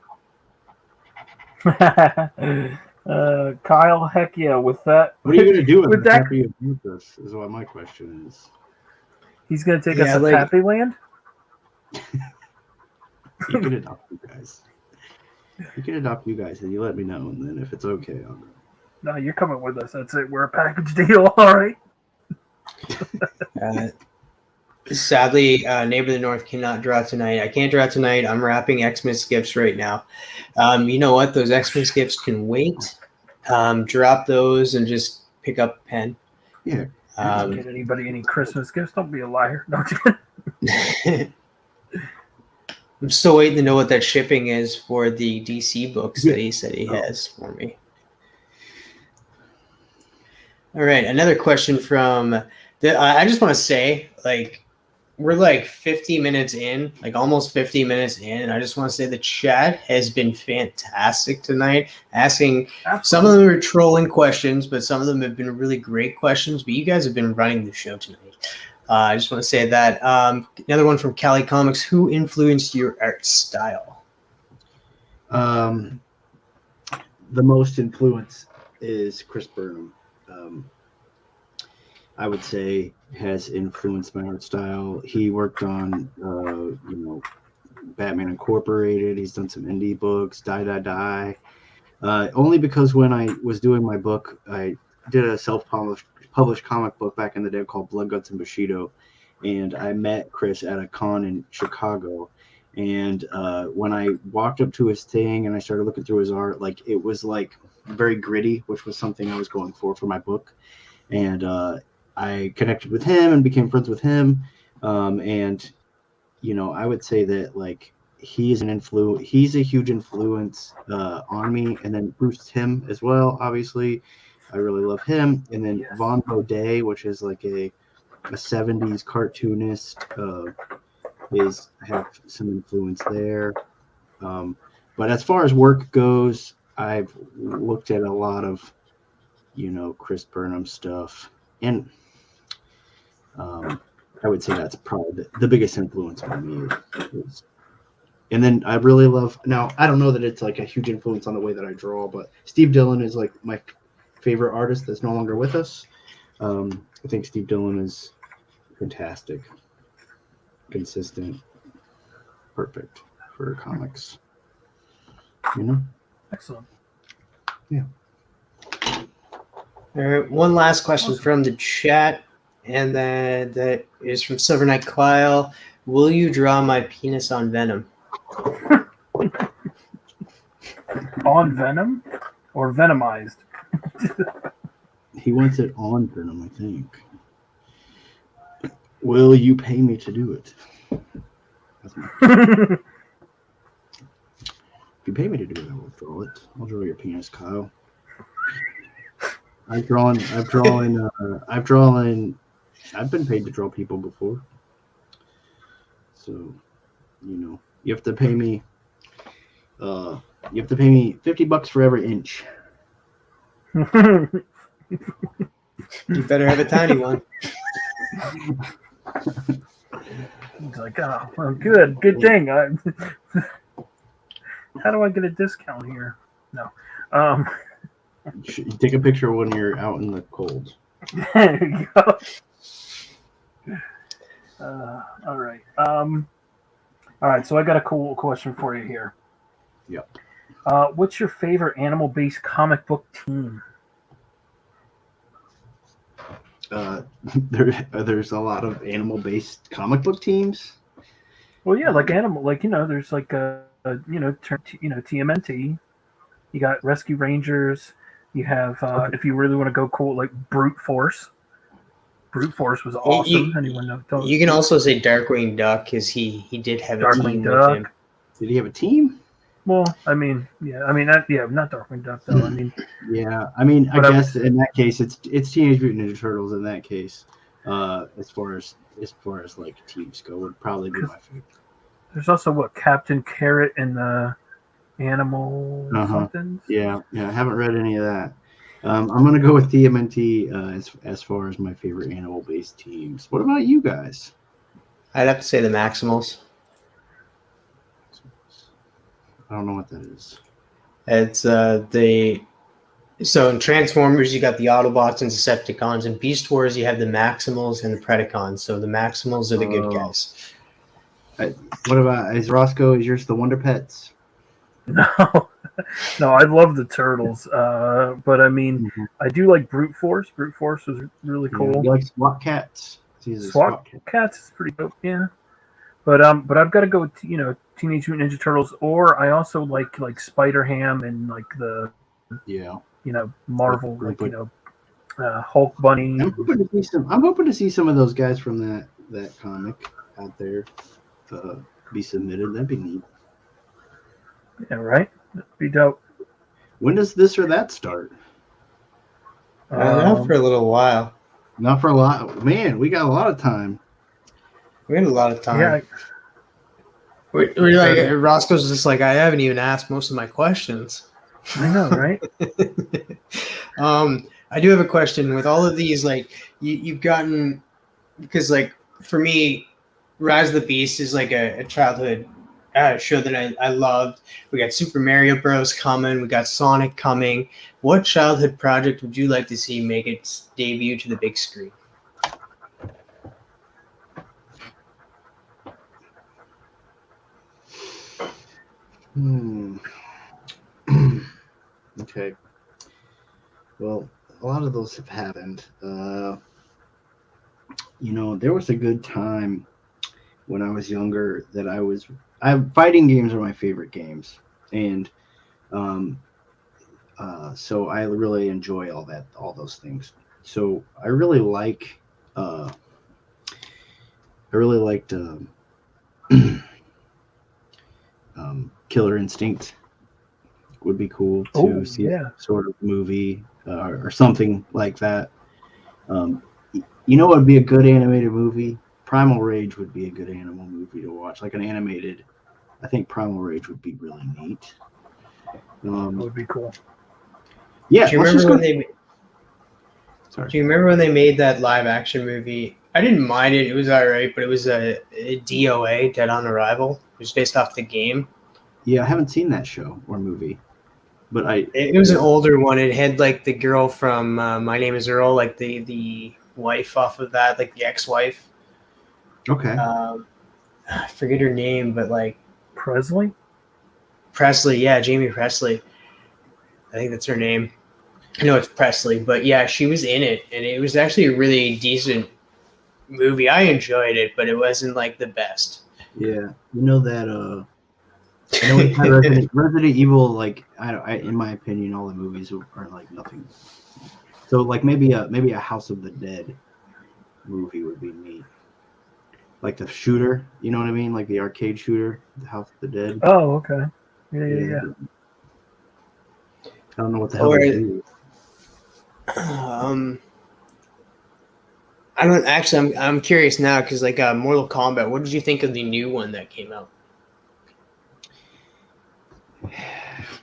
Kyle, heck yeah, with that. what are you going to do with that? after you do this? Is what my question is. He's going to take Yeah, us to like- Happy Land? You can adopt you guys. You can adopt you guys, and you let me know, and then if it's okay, I'll go. No, you're coming with us. That's it. We're a package deal, all right? Sadly, Neighbor of the North cannot draw tonight. I can't draw tonight. I'm wrapping Xmas gifts right now. You know what? Those Xmas gifts can wait. Drop those and just pick up a pen. Yeah. Get anybody any Christmas gifts? Don't be a liar. Don't you? I'm still waiting to know what that shipping is for the DC books that he said he has for me. All right, another question from I just want to say, like, we're like 50 minutes in, like almost 50 minutes in, and I just want to say the chat has been fantastic tonight, asking some of them are trolling questions, but some of them have been really great questions. But you guys have been running the show tonight. I just want to say that. Another one from Cali Comics. Who influenced your art style? The most influence is Chris Burnham. I would say has influenced my art style. He worked on, Batman Incorporated. He's done some indie books, Die. Only because when I was doing my book, I did a self-published comic book back in the day called Blood, Guts, and Bushido. And I met Chris at a con in Chicago. And when I walked up to his thing and I started looking through his art, like it was like very gritty, which was something I was going for my book. And I connected with him and became friends with him. And, I would say that like he's a huge influence on me. And then Bruce Timm as well, obviously. I really love him. And then Von Baudet, which is like a 70s cartoonist, have some influence there. But as far as work goes, I've looked at a lot of, Chris Burnham stuff. And I would say that's probably the biggest influence on me. And then I really love, now I don't know that it's like a huge influence on the way that I draw, but Steve Dillon is like my favorite artist that's no longer with us. I think Steve Dillon is fantastic, consistent, perfect for comics. Excellent. All right, one last question from the chat, and that is from Silver Knight Kyle. Will you draw my penis on Venom? On Venom or Venomized? He wants it on Venom, I think. Will you pay me to do it? If you pay me to do it, I will draw it. I'll draw your penis, Kyle. I've been paid to draw people before. So, you have to pay me $50 for every inch. You better have a tiny one. He's like, oh, well, good thing. How do I get a discount here? No. You take a picture when you're out in the cold. There you go. All right. All right. So I got a cool question for you here. Yep. What's your favorite animal-based comic book team? There's a lot of animal-based comic book teams. Well, yeah, like animal, like there's like TMNT. You got Rescue Rangers. You have if you really want to go cool, like Brute Force. Brute Force was awesome. Anyone know those? You can also say Darkwing Duck because he did have a Darkwing team Duck. with him. Did he have a team? Well, I mean, not Darkwing Duck though. I mean, Yeah, I mean, I But I guess in that case, it's Teenage Mutant Ninja Turtles. In that case, as far as like teams go, would probably be my favorite. there's also Captain Carrot and the Animal something. Yeah, I haven't read any of that. I'm gonna go with TMNT as far as my favorite animal-based teams. What about you guys? I'd have to say the Maximals. I don't know what that is. It's so in Transformers you got the Autobots and Decepticons. In Beast Wars you have the Maximals and the Predacons. So the Maximals are the good guys. What about Roscoe? Is yours the Wonder Pets? No, no, I love the Turtles. But I mean, I do like Brute Force. Brute Force was really cool. Yeah, you like SWAT Cats? SWAT Cats is pretty dope. Yeah. But I've got to go with Teenage Mutant Ninja Turtles, or I also like Spider Ham and like the Marvel Hulk Bunny. I'm hoping to see some of those guys from that comic out there be submitted. That'd be neat. Yeah, right. That'd be dope. When does this or that start? Not for a little while. Not for a lot. Man, we got a lot of time. We had a lot of time. Yeah. We're like Roscoe's just like I haven't even asked most of my questions. I know, right? I do have a question. With all of these, like you've gotten, because like for me, Rise of the Beast is like a childhood show that I loved. We got Super Mario Bros. Coming. We got Sonic coming. What childhood project would you like to see make its debut to the big screen? Okay. Well, a lot of those have happened. There was a good time when I was younger that fighting games are my favorite games, and so I really enjoy all those things. So I really liked Killer Instinct. Would be cool to see a sort of movie or something like that. What would be a good animated movie? Primal Rage would be a good animal movie to watch, like an animated. I think Primal Rage would be really neat. That would be cool. Yeah. Do you remember when they made that live action movie? I didn't mind it. It was all right, but it was a DOA, Dead on Arrival. It was based off the game. Yeah, I haven't seen that show or movie. But it was an older one. It had like the girl from My Name Is Earl, like the wife off of that, like the ex-wife. Okay. I forget her name, but like Presley, yeah, Jamie Presley. I think that's her name. I know it's Presley, but yeah, she was in it, and it was actually a really decent movie. I enjoyed it, but it wasn't like the best. Yeah, that. I know Resident Evil, like in my opinion, all the movies are like nothing. So like maybe a House of the Dead movie would be neat. Like the shooter, you know what I mean? Like the arcade shooter, the House of the Dead. Oh, okay. Yeah. I don't know what the hell they do. I don't actually. I'm curious now because like Mortal Kombat. What did you think of the new one that came out?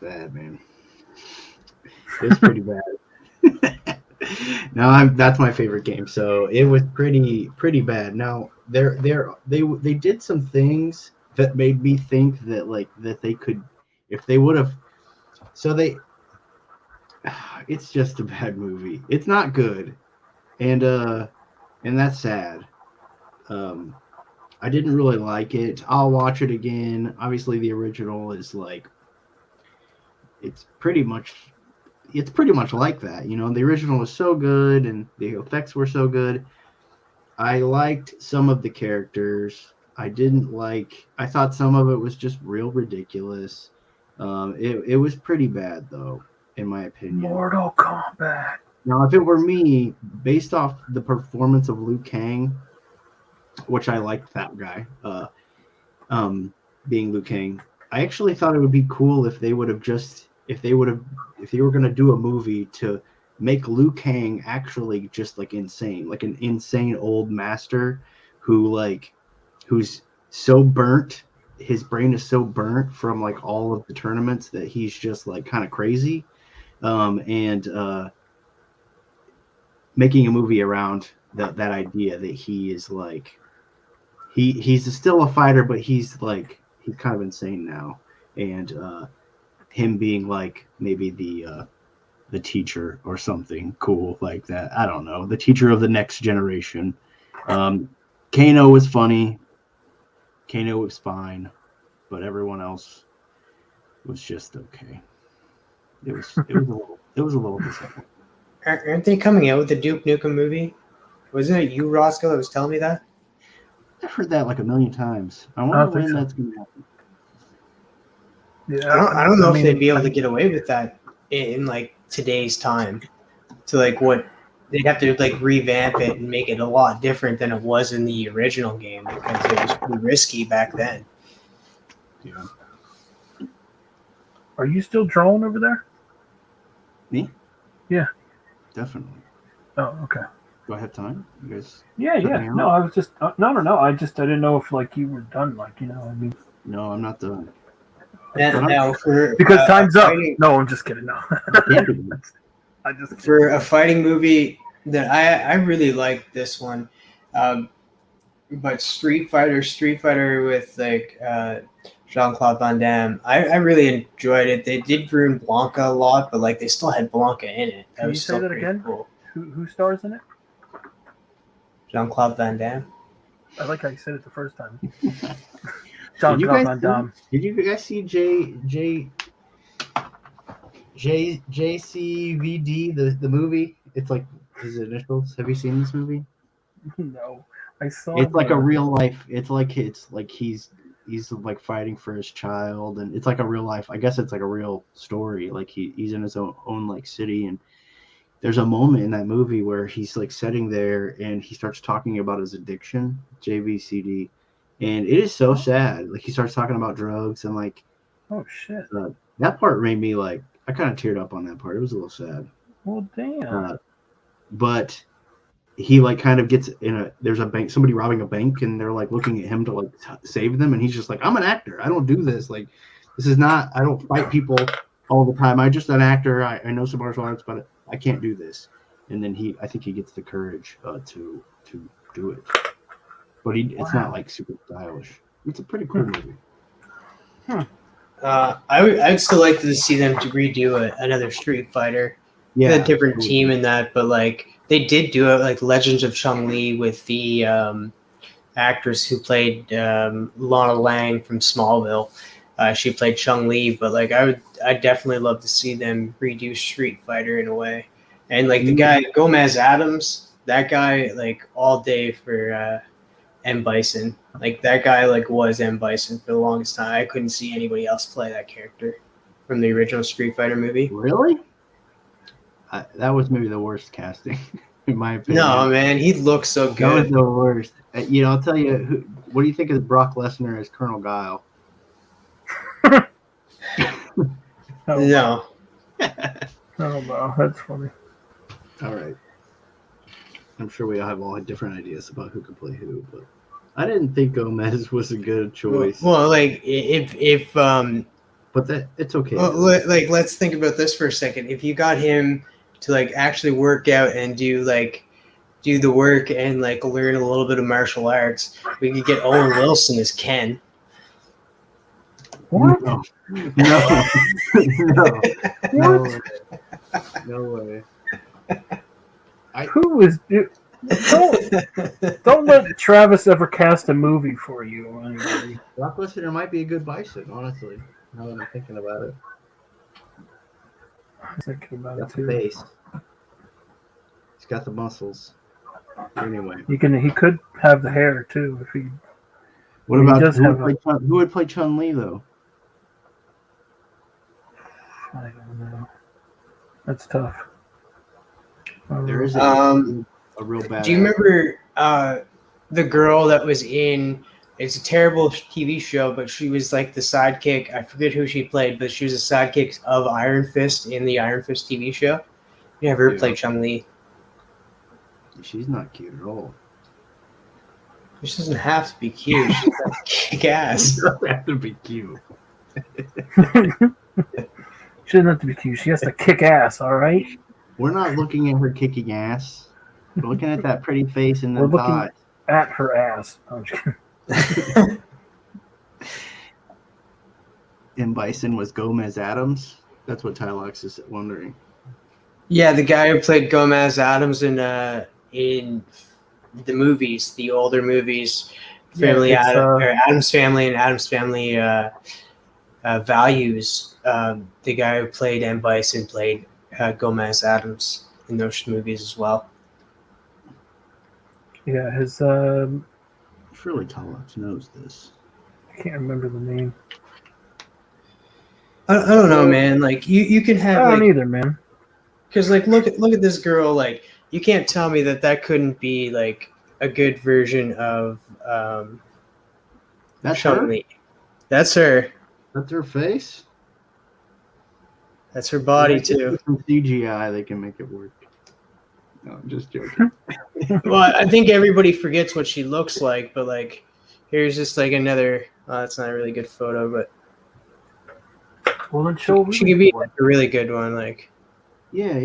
Bad, man. It's pretty bad. No, that's my favorite game. So it was pretty bad. Now they did some things that made me think that they could, if they would have. So it's just a bad movie. It's not good, and that's sad. I didn't really like it. I'll watch it again. Obviously, the original is like it's pretty much like that. You know, the original was so good and the effects were so good. I liked some of the characters. I thought some of it was just real ridiculous. It was pretty bad though, in my opinion. Mortal Kombat. Now, if it were me, based off the performance of Liu Kang, which I liked that guy, being Liu Kang, I actually thought it would be cool if they were going to do a movie to make Liu Kang actually just like insane, like an insane old master who's so burnt, his brain is so burnt from like all of the tournaments that he's just like kind of crazy, and making a movie around that idea that he is like he's still a fighter, but he's kind of insane now, and him being like maybe the teacher or something cool like that. I don't know, the teacher of the next generation. Kano was funny. Kano was fine, but everyone else was just okay. It was a little disappointing. Aren't they coming out with the Duke Nukem movie? Wasn't it you, Roscoe, that was telling me that? I've heard that like a million times. I wonder when so. that's going to happen. Yeah, I don't know if they'd be able to get away with that in like today's time. To like what they'd have to like revamp it and make it a lot different than it was in the original game because it was pretty risky back then. Yeah. Are you still drawing over there? Me? Yeah. Definitely. Oh, okay. Do I have time? You guys? Yeah. No, I was just no. I didn't know if like you were done. Like I mean. No, I'm not done. Now for Because time's up. No, I'm just kidding. No. For a fighting movie that I really like this one, but Street Fighter with like Jean-Claude Van Damme, I really enjoyed it. They did ruin Blanca a lot, but like they still had Blanca in it. Can you say that again? Cool. Who stars in it? Jean-Claude Van Damme. I like how you said it the first time. Did you guys see JCVD the movie? It's like his initials. Have you seen this movie? No, I saw. It's like a real life. It's like he's like fighting for his child, and it's like a real life. I guess it's like a real story. Like he's in his own like city, and there's a moment in that movie where he's like sitting there and he starts talking about his addiction, JVCD. And it is so sad. Like he starts talking about drugs and like, oh shit, that part made me like I kind of teared up on that part. It was a little sad. Well, damn. But he like kind of gets there's a bank, somebody robbing a bank, and they're like looking at him to like save them, and he's just like, I'm an actor. I don't do this. Like this is not. I don't fight people all the time. I'm just an actor. I know some martial arts, but I can't do this. And then I think he gets the courage to do it. But it's not like super stylish. It's a pretty cool movie. I'd still like to see them to redo another Street Fighter. Yeah, a different team in that, but like they did do it like Legends of Chun-Li with the actress who played Lana Lang from Smallville. She played Chun-Li, but like I'd definitely love to see them redo Street Fighter in a way. And like the guy Gomez Adams, that guy like all day for M. Bison. Like that guy like was M. Bison for the longest time. I couldn't see anybody else play that character from the original Street Fighter movie. Really? That was maybe the worst casting, in my opinion. No, man, he looks so good. That was the worst. I'll tell you. What do you think of Brock Lesnar as Colonel Guile? No. Oh wow, that's funny. All right. I'm sure we all have different ideas about who could play who, but I didn't think Gomez was a good choice. Well, like if but it's okay. Well, like let's think about this for a second. If you got him to like actually work out and do the work and like learn a little bit of martial arts, we could get Owen Wilson as Ken. What? No. No way. Who is it? Don't let Travis ever cast a movie for you or anybody. Brock Lesnar might be a good Bison, honestly. Now that I'm thinking about it. I'm thinking about Got it the too. face. He's got the muscles. Anyway, He could have the hair too if he. what He about does who have would play Chun-Li though? I don't know. That's tough. There is a real bad. Do you remember the girl that was in? It's a terrible TV show, but she was like the sidekick. I forget who she played, but she was a sidekick of Iron Fist in the Iron Fist TV show. You ever played Chun-Li? She's not cute at all. She doesn't have to be cute. She's like kick ass. She doesn't have to be cute. She doesn't have to be cute. She has to kick ass. All right. We're not looking at her kicking ass. We're looking at that pretty face and We're then looking thighs. at her ass. I'm just kidding. And Bison was Gomez Adams. That's what Tylox is wondering. Yeah, the guy who played Gomez Adams in the movies, the older movies, Adams Family and Adams Family Values. The guy who played M. Bison played Gomez Adams in those movies as well. Yeah, his Surely Tylox knows this. I can't remember the name. I don't know, man. Like you can I have don't either, man. because like look at this girl. Like you can't tell me that couldn't be like a good version of That's her? Chun-Li. That's her. That's her face? That's her body too. Some CGI, they can make it work. No, I'm just joking. Well, I think everybody forgets what she looks like, but like, here's just like another. That's not a really good photo, but Well, then show she could be like, a really good one. Like, Yeah.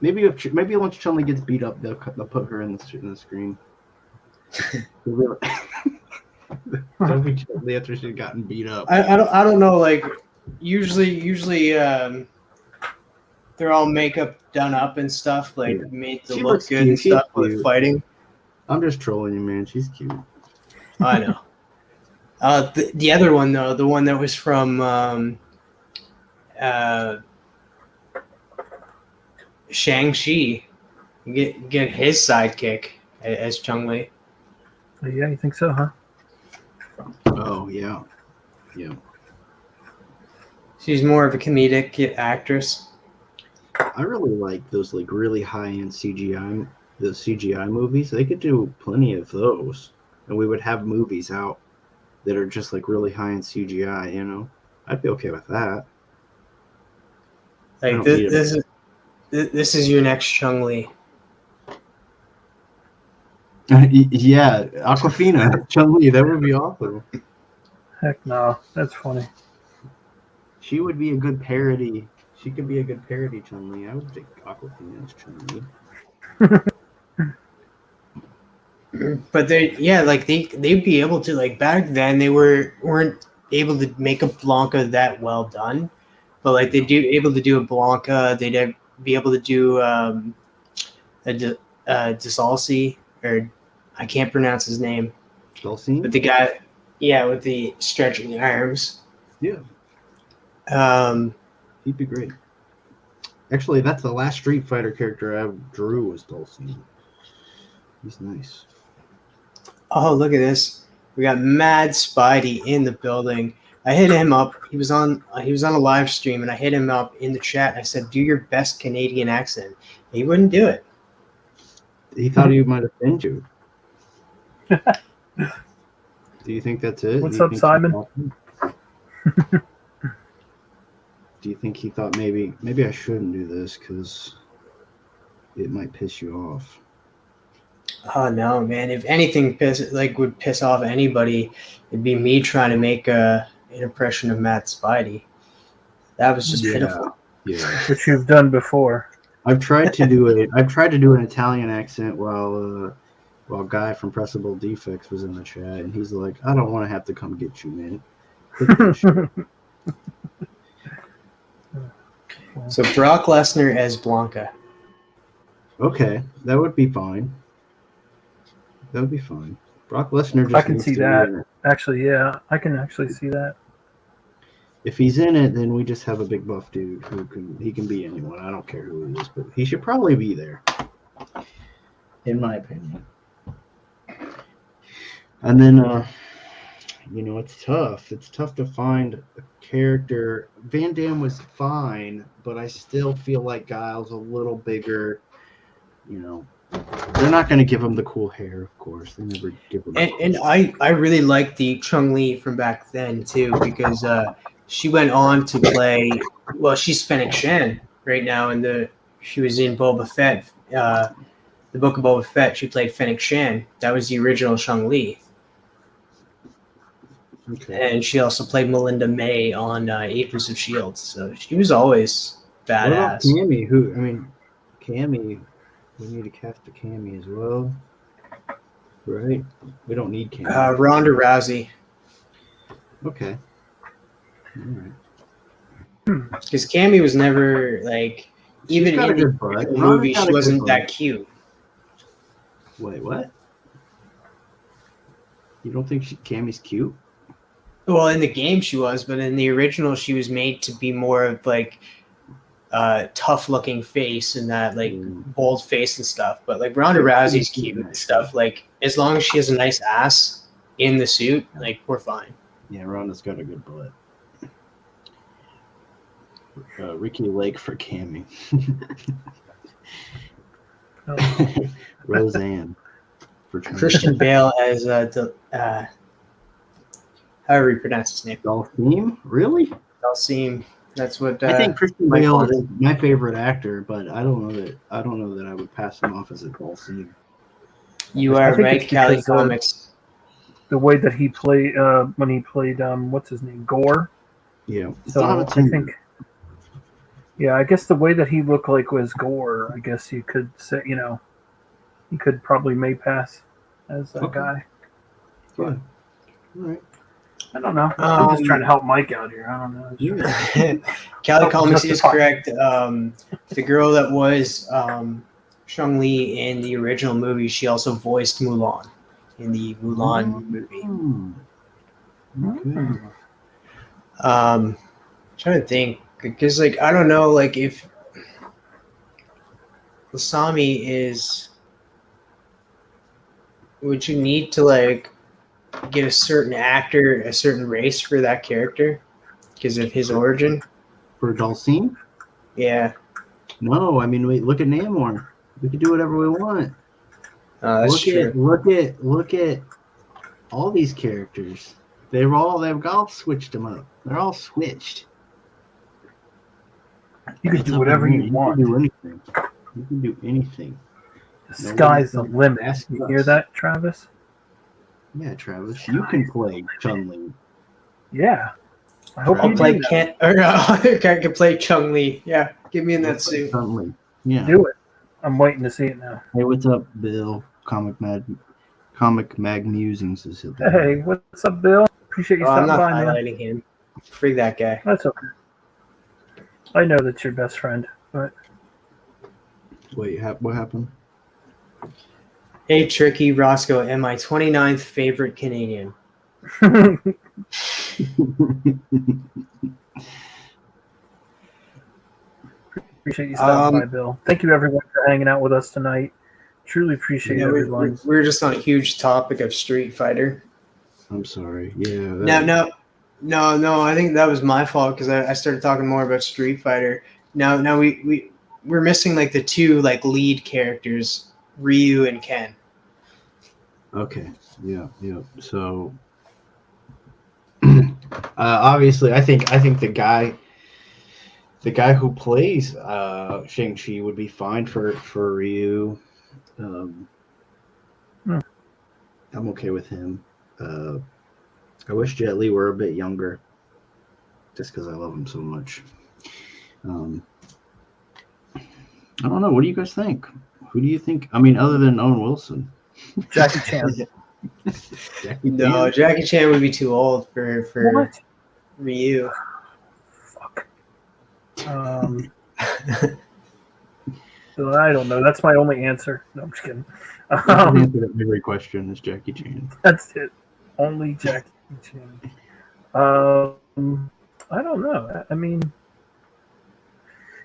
Maybe once Chun-Li gets beat up, they'll put her in the screen. Don't be Chun-Li after she's gotten beat up. I don't know. Like, usually, they're all makeup done up and stuff, like made to She look looks good and cute. She's stuff with cute. fighting. I'm just trolling you, man. She's cute. I know. The other one though, the one that was from Shang-Chi, get his sidekick as Chun-Li. Yeah, you think so, huh? Oh yeah. She's more of a comedic actress. I really like those like really high-end CGI, the CGI movies. They could do plenty of those, and we would have movies out that are just like really high-end CGI. You know, I'd be okay with that. Like this is your next Chun-Li. Yeah, Aquafina, Chun-Li, that would be awesome. Heck no, that's funny. She would be a good parody. She could be a good parody Chun-Li. I would take Aquafina as Chun-Li. But they'd be able to, like, back then they weren't able to make a Blanca that well done, but like they'd be able to do a Blanca. They'd be able to do a Disalsi, or I can't pronounce his name. Dulcine? But the guy, with the stretching arms. Yeah. He'd be great. Actually, that's the last Street Fighter character I drew was Dulcine. He's nice. Oh, look at this. We got Mad Spidey in the building. I hit him up. He was on a live stream, and I hit him up in the chat. I said, "Do your best Canadian accent." He wouldn't do it. He thought he might offend you. Do you think that's it? What's up, Simon? Do you think he thought maybe I shouldn't do this because it might piss you off? Oh no, man! If anything would piss off anybody, it'd be me trying to make an impression of Matt Spidey. That was just pitiful. Yeah, Which you've done before. I've tried to do an Italian accent while Guy from Pressable Defects was in the chat, and he's like, "I don't want to have to come get you, man." So Brock Lesnar as Blanca. Okay, that would be fine. That would be fine. Brock Lesnar just I can needs see to be that. in it. Actually, yeah, I can actually see that. If he's in it, then we just have a big buff dude who can be anyone. I don't care who he is, but he should probably be there, in my opinion. And then, it's tough. It's tough to find a character. Van Damme was fine, but I still feel like Guile's a little bigger. They're not going to give him the cool hair, of course. They never give him. And I really like the Chun-Li from back then too, because she went on to play. Well, she's Fennec Shan right now, and she was in Boba Fett, the Book of Boba Fett. She played Fennec Shan. That was the original Chun-Li. Okay. And she also played Melinda May on Agents of S.H.I.E.L.D. So she was always badass. What about Cammy? Cammy, we need to cast a Cammy as well. Right? We don't need Cammy. Ronda Rousey. Okay. All right. Because Cammy was never, like, even in the movie, she wasn't that cute. Wait, what? You don't think Cammy's cute? Well, in the game she was, but in the original she was made to be more of like tough looking face and that like bold face and stuff. But like Ronda Rousey's cute and stuff. Like as long as she has a nice ass in the suit, like we're fine. Yeah, Ronda's got a good butt. Ricky Lake for Cammy. Roseanne for Christian Bale as however you pronounce his name. Dalsim? Really? Dalsim. That's what I think Christian Bale is my favorite actor, but I don't know that I would pass him off as a Dalsim. You are right, Cali Comics. The way that he played when he played what's his name, Gore. Yeah. So I think. Yeah, I guess the way that he looked like was Gore. I guess you could say, he could probably may pass as that guy. Fine. All right. I don't know. I'm just trying to help Mike out here. I don't know. Cali Comics is correct. The girl that was Chun-Li in the original movie, she also voiced Mulan in the Mulan movie. Okay. Trying to think, because like I don't know, like if Lasami is, would you need to like get a certain actor, a certain race for that character because of his origin? For Dalsim? Yeah. No, I mean, wait, look at Namor. We can do whatever we want. That's true. Look at all these characters. They've all switched them up. They're all switched. You can do whatever you want. You can do anything. The sky's the limit. You hear that, Travis? Yeah, Travis. You can play Chun-Li. Yeah. I hope I'll play Kent, or I can play Chun-Li. Yeah, get me in that suit. Chun-Li. Yeah. Do it. I'm waiting to see it now. Hey, what's up, Bill? Comic Mag Musings is it? Hey, what's up, Bill? Appreciate you I'm stopping not by, man. highlighting him. Free that guy. That's okay. I know that's your best friend, but wait, what happened? Hey, Tricky Roscoe, am I 29th favorite Canadian? appreciate you stopping by, Bill. Thank you, everyone, for hanging out with us tonight. Truly appreciate everyone. We're just on a huge topic of Street Fighter. I'm sorry. Yeah. No. I think that was my fault because I started talking more about Street Fighter. Now we're missing like the two like lead characters, Ryu and Ken. Okay. Yeah. So obviously, I think the guy who plays Shang-Chi would be fine for Ryu. I'm okay with him. I wish Jet Li were a bit younger, just because I love him so much. I don't know. What do you guys think? Who do you think? I mean, other than Owen Wilson, Jackie Chan. Jackie Chan would be too old for what? Ryu. Fuck. So I don't know. That's my only answer. No, I'm just kidding. That's the answer to every question is Jackie Chan. That's it. Only Jackie Chan. I don't know. I mean,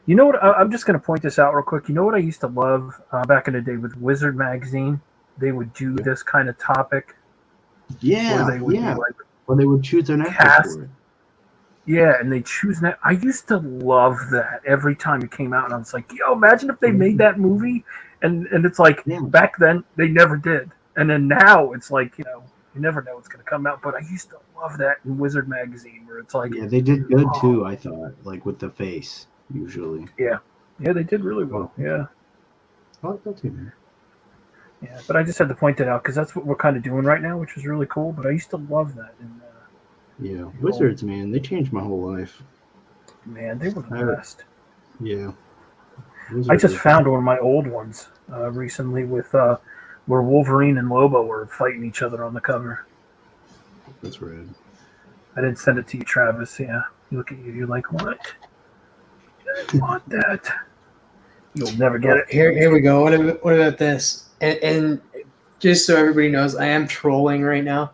you know what? I'm just going to point this out real quick. You know what I used to love back in the day with Wizard magazine? They would do this kind of topic. Yeah, where they would yeah. do like Or they would choose an actor cast. for it. Yeah, and they choose that. I used to love that every time it came out, and I was like, "Yo, imagine if they made that movie." And it's like back then they never did, and then now it's like you never know what's going to come out. But I used to love that in Wizard magazine, where it's like, Yeah, they did good too. I thought, like with the face, usually. yeah, they did really well. Yeah, I like that too, man. yeah. But I just had to point that out because that's what we're kind of doing right now, which is really cool. But I used to love that. And, yeah, Wizards, man, they changed my whole life. man, they were the best. Yeah. I just found one of my old ones recently with where Wolverine and Lobo were fighting each other on the cover. That's rad. I didn't send it to you, Travis. Yeah, you look at you. You're like, what? I didn't want that. You'll never get it. Here we go. What about this? And just so everybody knows, I am trolling right now.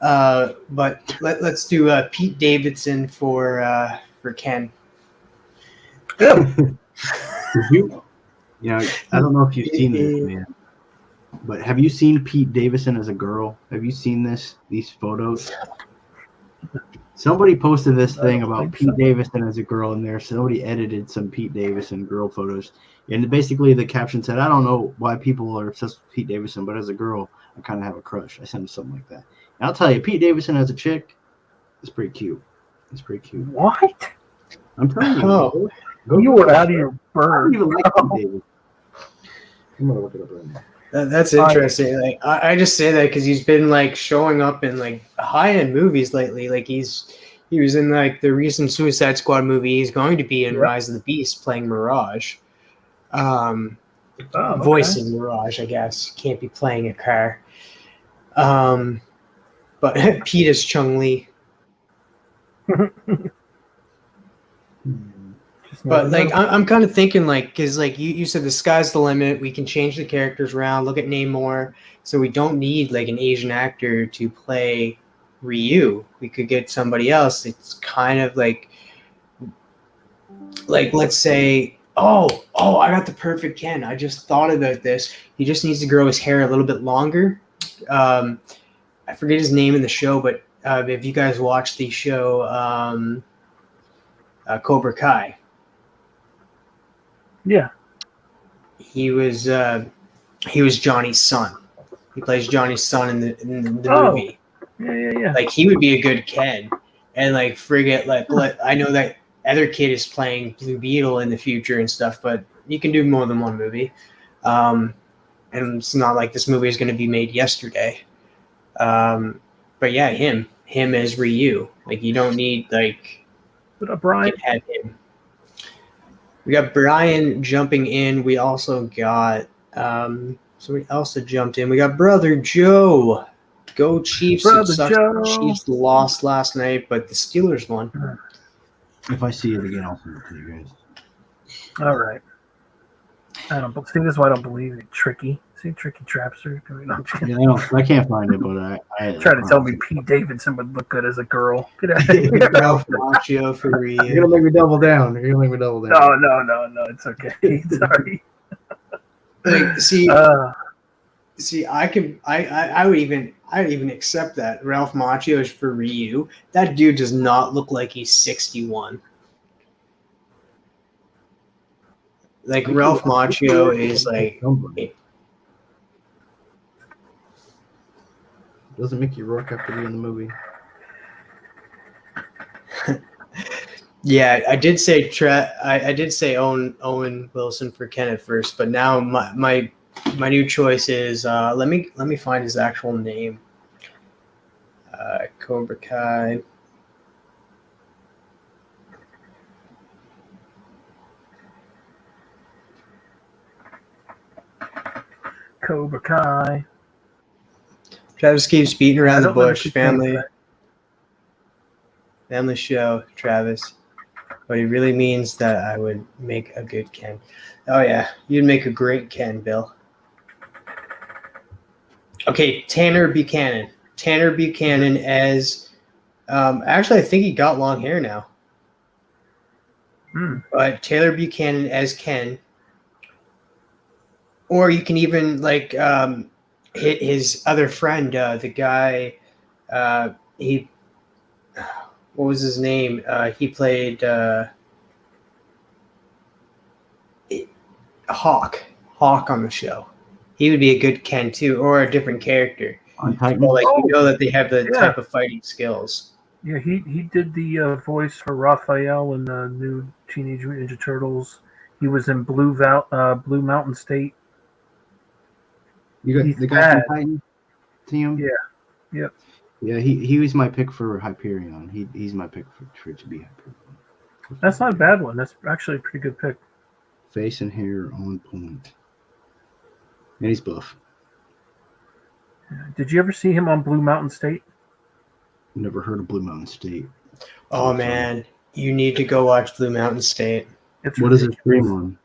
But let's do Pete Davidson for Ken. I don't know if you've seen this, man, but have you seen Pete Davidson as a girl? Have you seen these photos? Somebody posted this thing about Pete Davidson as a girl in there. Somebody edited some Pete Davidson girl photos, and basically the caption said, "I don't know why people are obsessed with Pete Davidson, but as a girl, I kind of have a crush." I sent him something like that. And I'll tell you, Pete Davidson as a chick is pretty cute. It's pretty cute. What? I'm telling you. Oh. You were out of your bird. I don't even like Pete Davidson. I'm gonna look it up right now. That's interesting. Like I just say that because he's been like showing up in like high-end movies lately. Like he was in like the recent Suicide Squad movie. He's going to be in Rise of the Beast playing Mirage. Voicing Mirage, I guess. Can't be playing a car. But Pete is Chung-Li. But like I'm kind of thinking like because like you said the sky's the limit. We can change the characters around. Look at Namor. So we don't need like an Asian actor to play Ryu. We could get somebody else. It's kind of like let's say I got the perfect Ken. I just thought about this. He just needs to grow his hair a little bit longer. I forget his name in the show, but if you guys watch the show Cobra Kai. Yeah, he was Johnny's son. He plays Johnny's son in the movie. Yeah. Like he would be a good Ken, and like I know that other kid is playing Blue Beetle in the future and stuff, but you can do more than one movie. And it's not like this movie is going to be made yesterday. But yeah, him as Ryu. Like you don't need like. What up, Brian? Have him. We got Brian jumping in. We also got somebody else that jumped in. We got Brother Joe. Go Chiefs. Brother Joe. The Chiefs lost last night, but the Steelers won. If I see it again, I'll send it to you guys. All right. See, this is why I don't believe it. Tricky. See, Tricky Trapster. I can't find it, but I try to tell me Pete Davidson would look good as a girl. Get out of here. Ralph Macchio for Ryu. You're gonna make me double down. No, it's okay. Sorry. Like, see, I would even accept that Ralph Macchio is for Ryu. That dude does not look like he's 61. Like Ralph Macchio is like. Doesn't Mickey Rourke have to be in the movie? Yeah, I did say I did say Owen Wilson for Ken at first, but now my new choice is let me find his actual name. Cobra Kai. Cobra Kai. Travis keeps beating around the don't know bush. if you can, Family show, Travis. but he really means that I would make a good Ken. Oh yeah, you'd make a great Ken, Bill. Okay, Tanner Buchanan. Tanner Buchanan as actually I think he got long hair now. But Taylor Buchanan as Ken. Or you can even like hit his other friend, the guy he what was his name? He played Hawk on the show. He would be a good Ken too, or a different character. On Titan. Well, like you know that they have the type of fighting skills. Yeah, he did the voice for Raphael in the new Teenage Mutant Ninja Turtles. He was in Blue Mountain State. You got He's the guy bad. from Titan team? Yeah. Yep. Yeah, he was my pick for Hyperion. He's my pick for it to be Hyperion. That's not a bad one. That's actually a pretty good pick. Face and hair on point. And he's buff. Did you ever see him on Blue Mountain State? Never heard of Blue Mountain State. Oh man, you need to go watch Blue Mountain State. What does it stream on?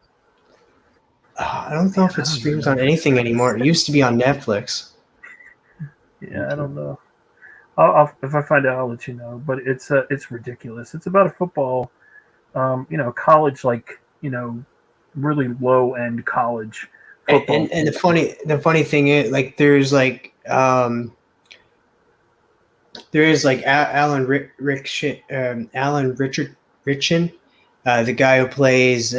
I don't know if it streams on anything anymore. It used to be on Netflix. Yeah, I don't know. I'll if I find out, I'll let you know. But it's ridiculous. It's about a football, college, like really low end college football. And the funny thing is, like, there is like Alan Richardson, the guy who plays.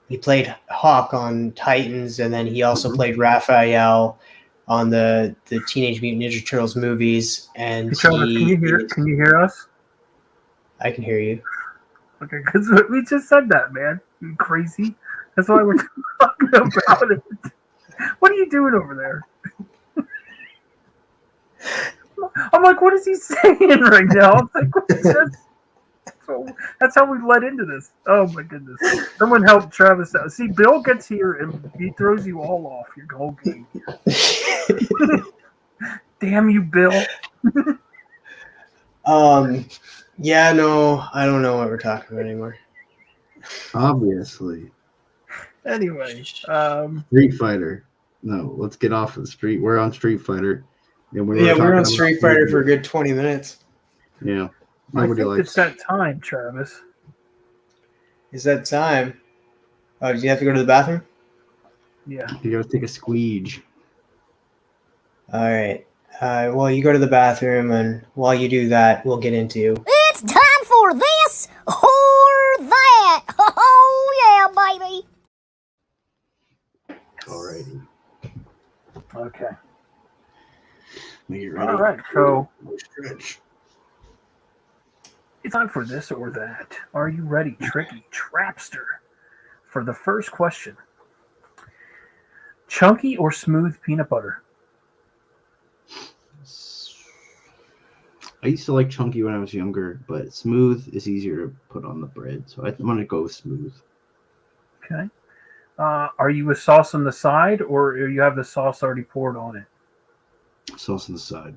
He played Hawk on Titans, and then he also played Raphael on the Teenage Mutant Ninja Turtles movies. And Hey, Travis, can you hear us? I can hear you. Okay, because we just said that, man. You crazy? That's why we're talking about it. What are you doing over there? I'm like, what is he saying right now? I'm like, what is that? So that's how we led into this. Oh my goodness! Someone help Travis out. See, Bill gets here and he throws you all off your whole game. Damn you, Bill! Yeah, no, I don't know what we're talking about anymore. Obviously. Anyway, Street Fighter. No, let's get off of the street. We're on Street Fighter. And we're on Street Fighter for a good 20 minutes. Yeah. I Nobody think likes it's that time, Travis. Is that time? Oh, did you have to go to the bathroom? Yeah. You gotta take a squeege. All right. Well, you go to the bathroom, and while you do that, we'll get into. It's time for this or that. Oh, yeah, baby. Alrighty. Okay. Make it ready. All right. So Stretch. it's time for this or that. Are you ready, Tricky Trapster? For the first question: chunky or smooth peanut butter? I used to like chunky when I was younger, but smooth is easier to put on the bread, so I'm gonna go with smooth. Okay. Are you a sauce on the side, or you have the sauce already poured on it? Sauce on the side.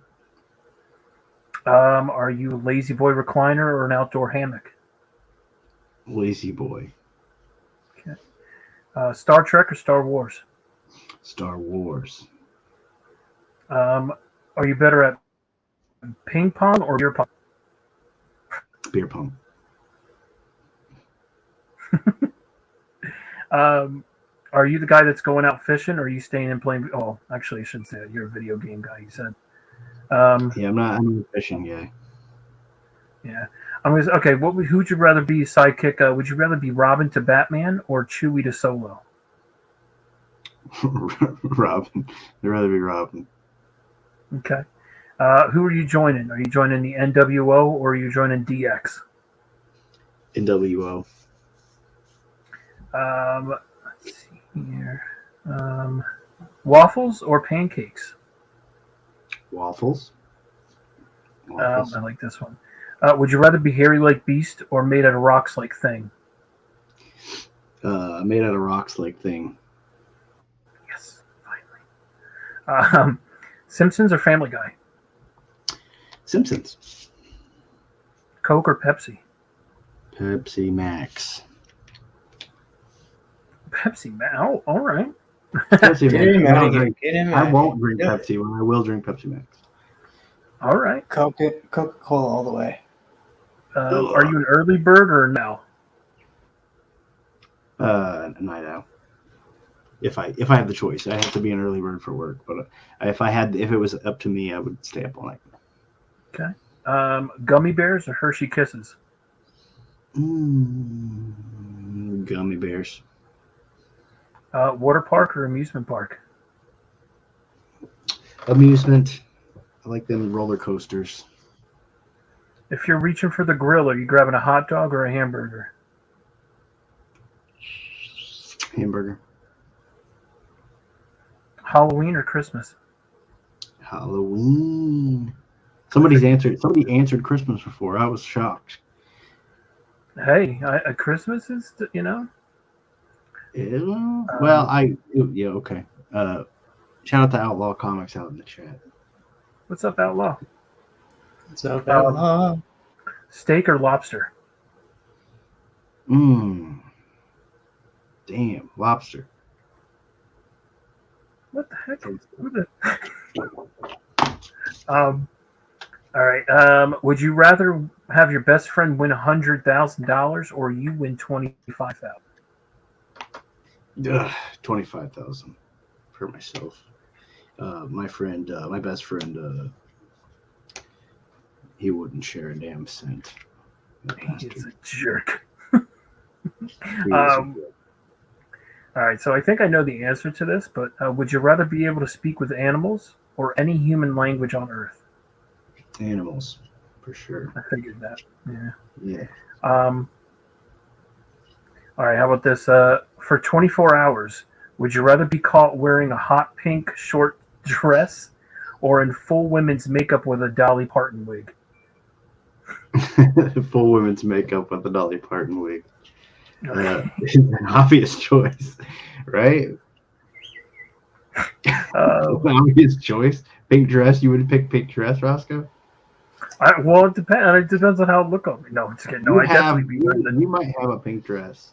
Are you a lazy boy recliner or an outdoor hammock? Lazy boy. Okay. Star Trek or Star Wars? Star Wars. Are you better at ping pong or beer pong? Beer pong. Are you the guy that's going out fishing, or are you staying and playing? Oh, actually, I shouldn't say that. You're a video game guy. You said. Yeah, I'm a fishing guy. Yeah. Okay. Who'd you rather be sidekick? Would you rather be Robin to Batman or Chewie to Solo? Robin. I'd rather be Robin. Okay. Who are you joining? Are you joining the NWO or are you joining DX? NWO. Let's see here. Waffles or pancakes? Waffles. I like this one. Would you rather be hairy like Beast or made out of rocks like Thing? Made out of rocks like Thing. Yes, finally. Simpsons or Family Guy? Simpsons. Coke or Pepsi? Pepsi Max. Pepsi. Oh, all right. Pepsi Get Max. him I out of don't here. drink- Get him I out. won't drink Yeah. Pepsi when I will drink Pepsi Max. All right. Coca-Cola all the way. Are you an early bird or now? Night owl. If I have the choice, I have to be an early bird for work. But if it was up to me, I would stay up all night. Okay. Gummy bears or Hershey Kisses? Gummy bears. Water park or amusement park? Amusement. I like them roller coasters. If you're reaching for the grill, are you grabbing a hot dog or a hamburger? Hamburger. Halloween or Christmas? Halloween. Somebody answered Christmas before. I was shocked. Hey, Christmas is, Yeah, okay. Shout out to Outlaw Comics out in the chat. What's up, Outlaw? So Steak or lobster? Damn, lobster. What the heck? All right. Would you rather have your best friend win $100,000 or you win $25,000? 25,000 for myself. My best friend, he wouldn't share a damn cent. He's a jerk. He was All right, so I think I know the answer to this, but would you rather be able to speak with animals or any human language on Earth? animals, for sure. I figured that. Yeah. Yeah. All right, how about this? For 24 hours, would you rather be caught wearing a hot pink short dress or in full women's makeup with a Dolly Parton wig? Full women's makeup with a Dolly Parton wig. Okay. An obvious choice, right? Obvious choice. Pink dress. You would pick pink dress, Roscoe? Well, it depends. It depends on how it look on me. No, I'm just kidding. No, I definitely be wearing the. You might have a pink dress.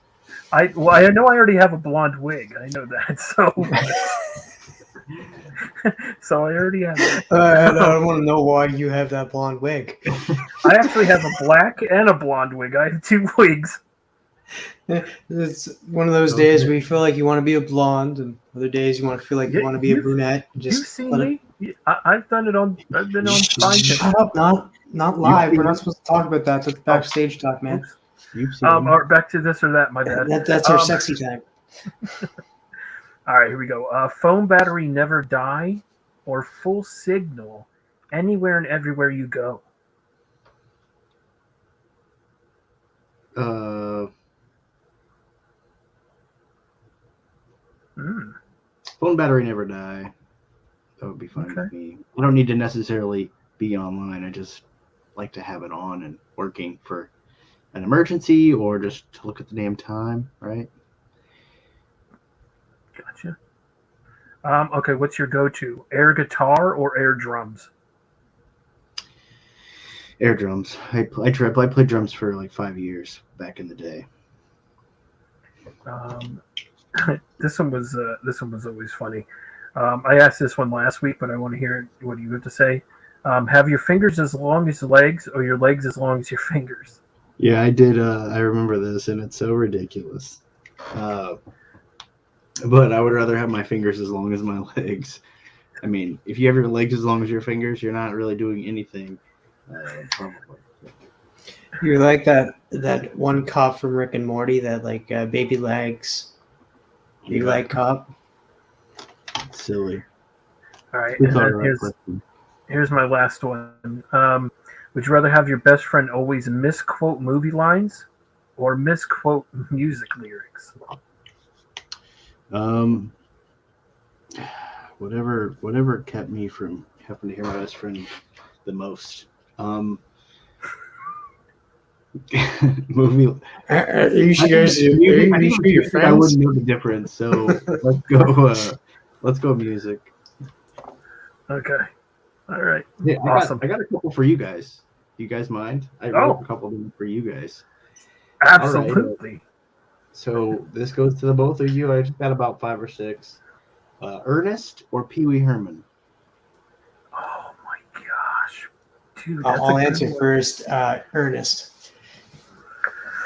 I know I already have a blonde wig. I know that. So, so I already have it. I don't want to know why you have that blonde wig. I actually have a black and a blonde wig. I have two wigs. It's one of those days where you feel like you want to be a blonde, and other days you want to feel like you want to be a brunette. You've Just seen let me. I've done it on. I've been on Spine Tip. Shut up! Not live. We're not supposed to talk about that. That's backstage talk, man. You've seen All right, back to this or that. My bad. That's our sexy time. All right, here we go. Phone battery never die, or full signal anywhere and everywhere you go. Phone battery never die. That would be fine with me. I don't need to necessarily be online. I just like to have it on and working for an emergency or just to look at the damn time, right? Gotcha. Okay, what's your go-to? Air guitar or air drums? Air drums. I played drums for like 5 years back in the day. This one was always funny. I asked this one last week, but I want to hear what you have to say. Have your fingers as long as legs, or your legs as long as your fingers? Yeah, I did. I remember this, and it's so ridiculous. But I would rather have my fingers as long as my legs. I mean, if you have your legs as long as your fingers, you're not really doing anything. Probably. You're like that one cop from Rick and Morty, that like baby legs, big leg cop. Silly. All right, and then here's my last one. Would you rather have your best friend always misquote movie lines or misquote music lyrics? Whatever kept me from having to hear my best friend the most. Movie. Are you sure you're friends? I wouldn't know the difference. So let's go. Let's go music. Okay. All right. Yeah, Awesome. I got a couple for you guys. Do you guys mind? I wrote Oh. a couple of them for you guys. Absolutely. So this goes to the both of you. I just got about 5 or 6. Ernest or Pee Wee Herman? Oh my gosh, dude. That's I'll a good answer one. first. Ernest.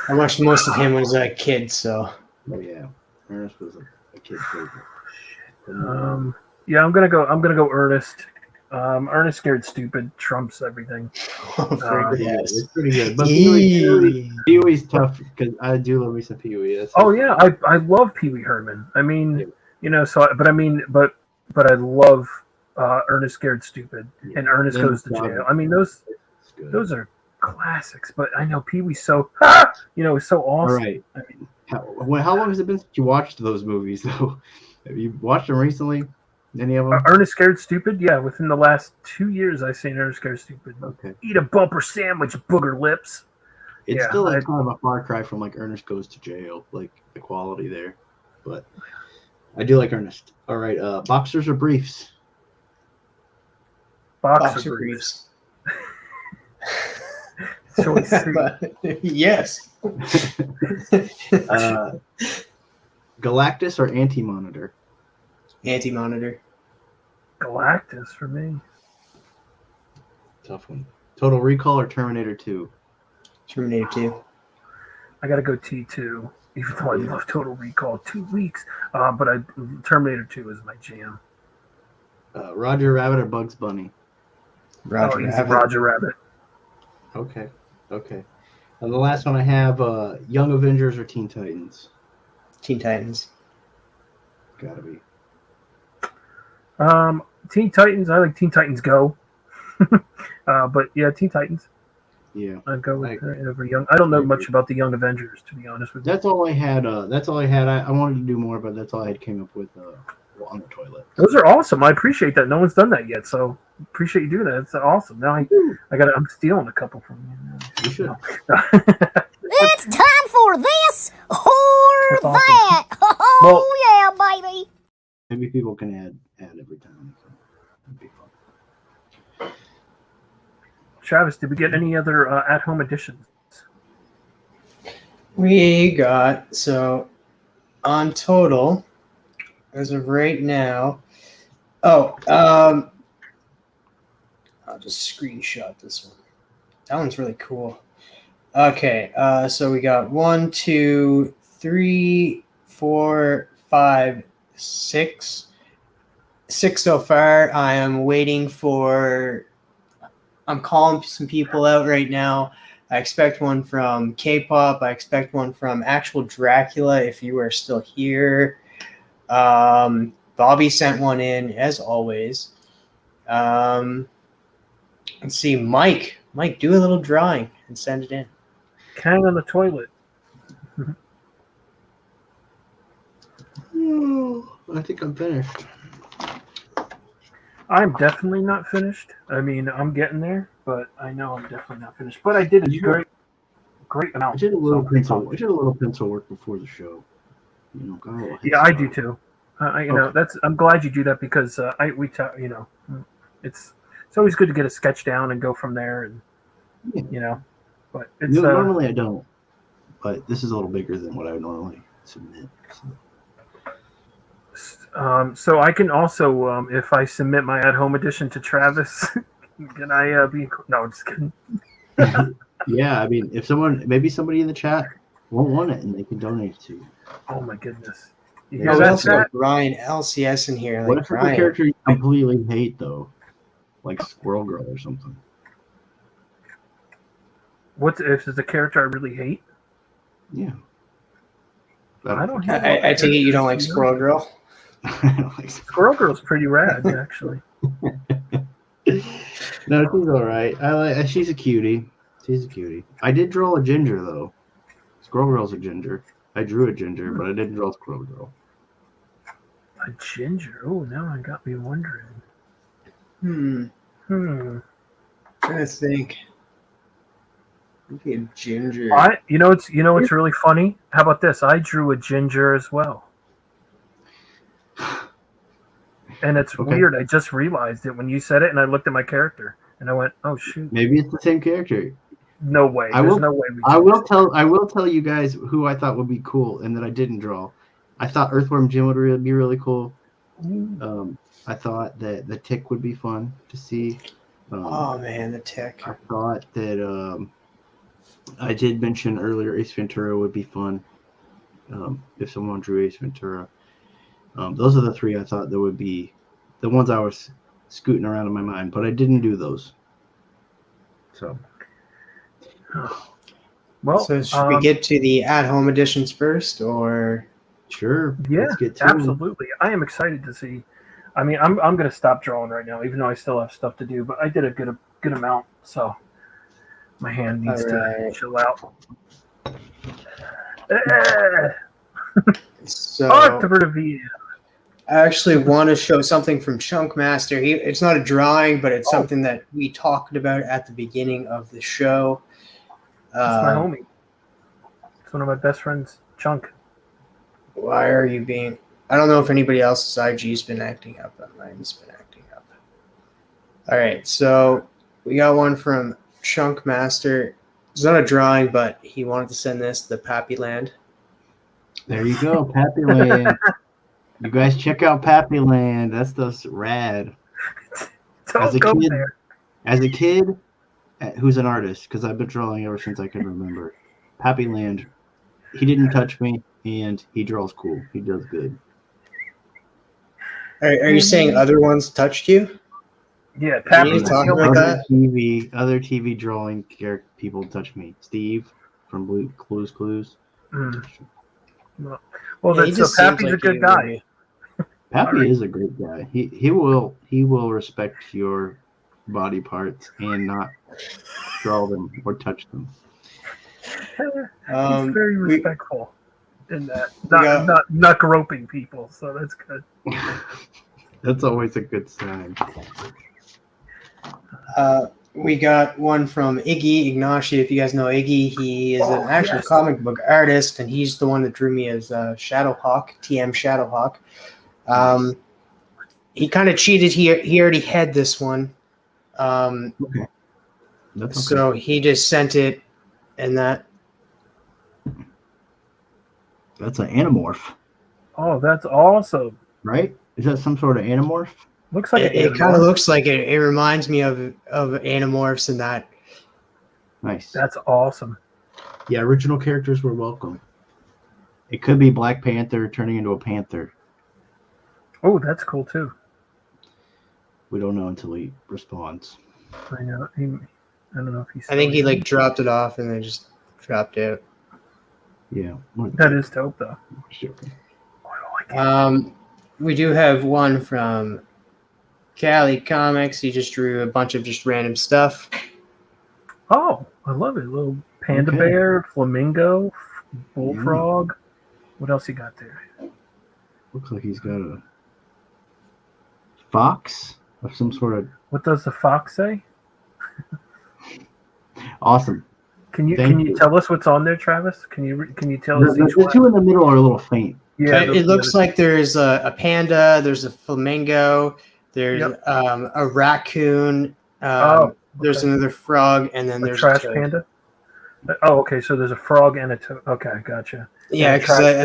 I watched most of him when I was a kid, so. Oh yeah, Ernest was a kid's favorite. Yeah, I'm gonna go Ernest. Ernest Scared Stupid trumps everything. Yes. It's pretty good. But Eee. Pee Wee's tough because I do love me some Pee Wee. Oh yeah, I love Pee Wee Herman. I mean, Yeah. you know, but I love Ernest Scared Stupid Yeah. and Ernest Then Goes to Dog- Jail. I mean, those It's good. are classics. But I know Pee Wee's so you know, it's so All awesome. right. I mean, How long has it been since you watched those movies though? Have you watched them recently? Any of them? Ernest Scared Stupid, yeah. Within the last 2 years, I've seen Ernest Scared Stupid. Okay. Eat a bumper sandwich, booger lips. It's Yeah, still kind of a far cry from like Ernest Goes to Jail, like the quality there. But I do like Ernest. All right, boxers or briefs? Boxer briefs. Choice C. Yes. Galactus or Anti-Monitor? Anti-monitor. Galactus for me. Tough one. Total Recall or Terminator 2? Terminator 2. I gotta go T2, even though I love Total Recall. 2 weeks, but Terminator 2 is my jam. Roger Rabbit or Bugs Bunny? Roger Easy Rabbit. Roger Rabbit. Okay. And the last one I have, Young Avengers or Teen Titans? Teen Titans. Gotta be. Teen Titans. I like Teen Titans Go. But yeah, Teen Titans. Yeah. I'd go with over Young. I don't know much about the Young Avengers, to be honest with you. That's all I had. I wanted to do more, but that's all I came up with on the toilet. Those are awesome. I appreciate that. No one's done that yet, so appreciate you doing that. It's awesome. Now I'm stealing a couple from you. You should. It's time for this or That's awesome. that. Oh, yeah, baby. Maybe people can add every time. That'd be fun. Travis, did we get any other at-home additions? We got, so on total, as of right now, I'll just screenshot this one. That one's really cool. Okay, so we got 1, 2, 3, 4, 5, 6. 6 so far. I am waiting for. I'm calling some people out right now. I expect one from K-pop. I expect one from actual Dracula. If you are still here, Bobby sent one in as always. Let's see, Mike. Mike, do a little drawing and send it in. Kang on the toilet. I think I'm finished. I'm definitely not finished. I mean, I'm getting there, but I know I'm definitely not finished. But I did a great amount. I did a little so pencil. I did a little pencil work before the show. You know, got a little head Yeah, I start. do too. You know, I'm glad you do that because it's always good to get a sketch down and go from there, and Yeah. you know, but it's Normally I don't, but this is a little bigger than what I would normally submit. so I can also if I submit my at-home edition to Travis, can I be? No, I'm just kidding. Yeah, I mean, if maybe somebody in the chat won't want it, and they can donate it to you. Oh my goodness! You Yeah, hear Oh, we that, also chat? got Brian LCS in here. What Like if it's a Brian. character you completely hate though, like Squirrel Girl or something? What if it's a character I really hate? Yeah. I don't hate. I take it you don't like Squirrel Girl. I don't like Squirrel Girl's pretty rad, actually. No, she's all right. She's a cutie. She's a cutie. I did draw a ginger though. Squirrel Girl's a ginger. I drew a ginger, but I didn't draw Squirrel Girl. A ginger. Oh, now I got me wondering. Trying to think. Maybe a ginger. You know it's really funny. How about this? I drew a ginger as well, and it's Okay. weird. I just realized it when you said it, and I looked at my character, And I went, oh shoot, Maybe it's the same character. no way. I There's will- no way we I can will do tell. I will tell you guys who I thought would be cool, and that I didn't draw. I thought Earthworm Jim would be really cool. this. I thought that the Tick would be fun to see. Oh man, the Tick. I thought that I did mention earlier Ace Ventura would be fun if someone drew Ace Ventura. Those are the three I thought that would be the ones I was scooting around in my mind, but I didn't do those. So, Well, So should we get to the at-home editions first, or sure. Yeah, let's get to 'em. absolutely. I am excited to see. I mean, I'm going to stop drawing right now, even though I still have stuff to do. But I did a good amount, so my hand needs to Alright. chill out. Eh, so? Art review. I actually want to show something from Chunk Master. It's not a drawing, but it's something that we talked about at the beginning of the show. It's my homie. It's one of my best friends, Chunk. Why are you being? I don't know if anybody else's IG's been acting up, but mine's been acting up. All right, so we got one from Chunk Master. It's not a drawing, but he wanted to send this to the Pappy Land. There you go, Pappy Land. You guys check out Pappy Land. That's just rad. Don't go kid- there. As a kid, who's an artist, because I've been drawing ever since I can remember. Pappy Land, he didn't touch me, and he draws cool. He does good. Are you saying other ones touched you? Yeah, you Pappy's talking the about only that? Other TV drawing character people touch me. Steve from Blue's Clues. Mm. Well, Yeah, he then, so just seems Pappy's like a good he guy. would be. Pappy Alright. is a great guy. He will respect your body parts and not draw them or touch them. He's very respectful in that. got- Not groping people, so that's good. That's always a good sign. We got one from Iggy Ignashi. If you guys know Iggy, he is an actual yes. comic book artist, and he's the one that drew me as Shadowhawk, TM Shadowhawk. He kind of cheated. He already had this one. That's okay. So he just sent it, and that. That's an Animorph, Oh, that's awesome. right? Is that some sort of Animorph? Looks like It kind of looks like it. It reminds me of Animorphs and that. Nice. That's awesome. Yeah, original characters were welcome. It could be Black Panther turning into a panther. Oh, that's cool too. We don't know until he responds. I know. I don't know if he's. I think he like dropped it off and then just dropped out. Yeah. That is dope though. Sure. We do have one from Cali Comics. He just drew a bunch of just random stuff. Oh, I love it. Little panda Okay. bear, flamingo, bullfrog. What else you got there? Looks like he's got a fox of some sort of What does the fox say? awesome. Can you Thank you. tell us what's on there, Travis? Can you tell us each The one? two in the middle are a little faint. Yeah, It looks like there's a panda, there's a flamingo, there's Yep. a raccoon, there's okay. another frog, and then a there's trash a toad. panda. Oh, okay. So there's a frog and a toad. Okay, gotcha. Yeah, a because trash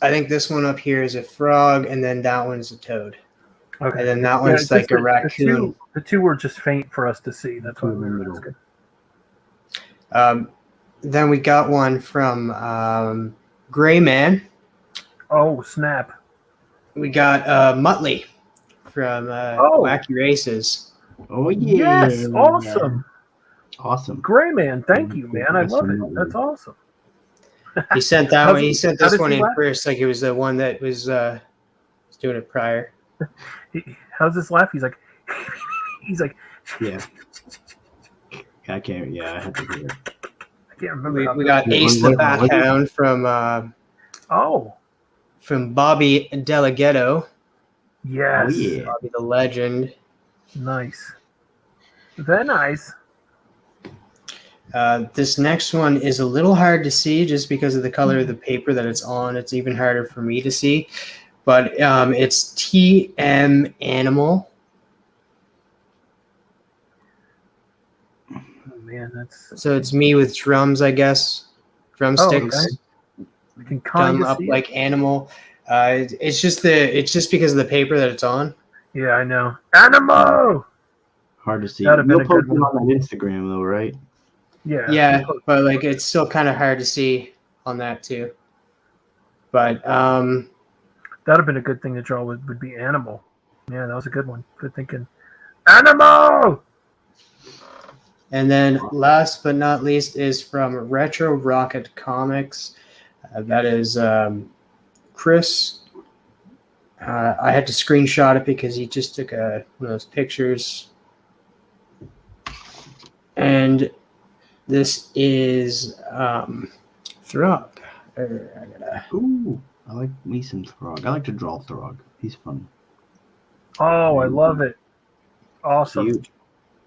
I think this one up here is a frog, and then that one's a toad, Okay. and then that Yeah, one's it's like just a raccoon. The two were just faint for us to see. That's why Two in the that's middle. good. Then we got one from Gray Man. Oh, snap. We got Muttley from Wacky Races. Oh yeah. Yes, awesome. Awesome. Gray man, thank you, man. I love it. Absolutely. That's awesome. He sent that How's one. he- He sent how this does one he in laugh? first, like it was the one that was doing it prior. How's this laugh? He's like, Yeah. I can't. Yeah, I have to hear it. I can't remember. We got Yeah, Ace what- the Bat what- Hound from Bobby Delaghetto, Yes. Oh yeah. Bobby the Legend. Nice. Very nice. This next one is a little hard to see just because of the color of the paper that it's on. It's even harder for me to see. But it's TM Animal. man, that's So it's me with drums, I guess. Drumsticks. I can Done kind of up see it. like animal. It's just because of the paper that it's on. Yeah, I know. Animal. Hard to see. That'd have been You'll a good post it one. on that Instagram though, right? Yeah, but like it's still kind of hard to see on that too. But that'd have been a good thing to draw. Would be animal. Yeah, that was a good one. Good thinking. Animal. and then last but not least is from Retro Rocket Comics. That is Chris. I had to screenshot it because he just took one of those pictures. And this is Throg. Ooh, I like me some Throg. I like to draw Throg. He's fun. Oh, I love it. Awesome. You,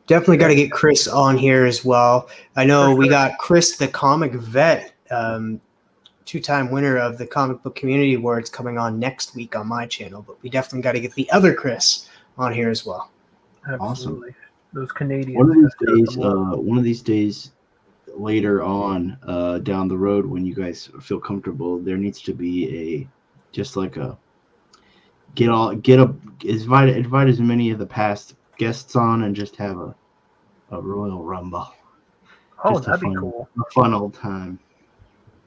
Definitely got to get Chris on here as well. I know For we sure. got Chris, the comic vet, 2-time winner of the Comic Book Community Awards, coming on next week on my channel. But we definitely got to get the other Chris on here as well. Absolutely. Those Canadians. one of these days later on down the road when you guys feel comfortable, there needs to be invite as many of the past guests on and just have a Royal Rumble. Oh, Just that'd be cool. A fun old time.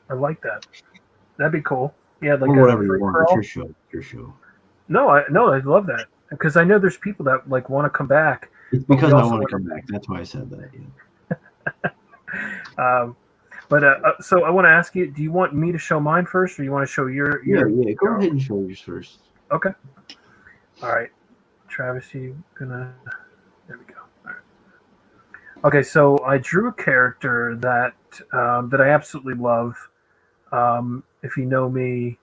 I like that. That'd be cool. Yeah, like Or whatever you free want. for It's all. your show. It's your show. No, I love that because I know there's people that like want to come back. It's But we because I also want to wanna- come back. That's why I said that. Yeah. So I want to ask you: do you want me to show mine first, or you want to show your? Yeah. Go ahead and show yours first. Okay. All right, Travis, you gonna? There we go. All right. Okay, so I drew a character that I absolutely love. If you know me,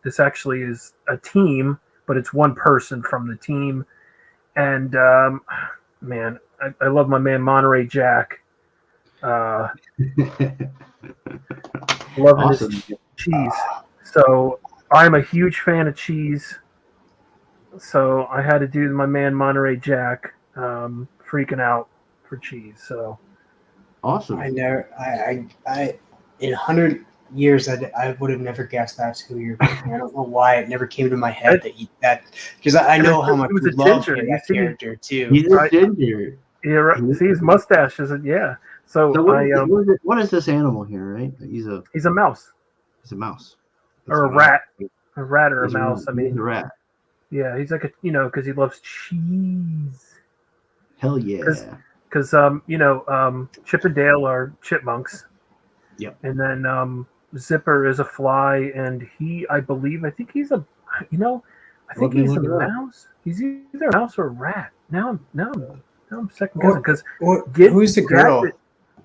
this actually is a team, but it's one person from the team. And man, I love my man Monterey Jack. Loving Awesome. his cheese. So I'm a huge fan of cheese. So I had to do my man Monterey Jack freaking out for cheese. So Awesome. I in 100 years, I would have never guessed that's who you're picking. I don't know why it never came to my head that because I know how much He was you a love ginger. that You see- character too. He's a Right. ginger. yeah, right. See his mustache is yeah. So So what is this animal here, right? He's a mouse mouse. or a That's what rat, a rat or a he's mouse. I he's mean, a rat. yeah, he's like because he loves cheese. Hell yeah. Because Chip and Dale are chipmunks. Yep. And then Zipper is a fly, and I think he's a mouse. He's either a mouse or a rat. Now I'm second guessing because Who's the girl?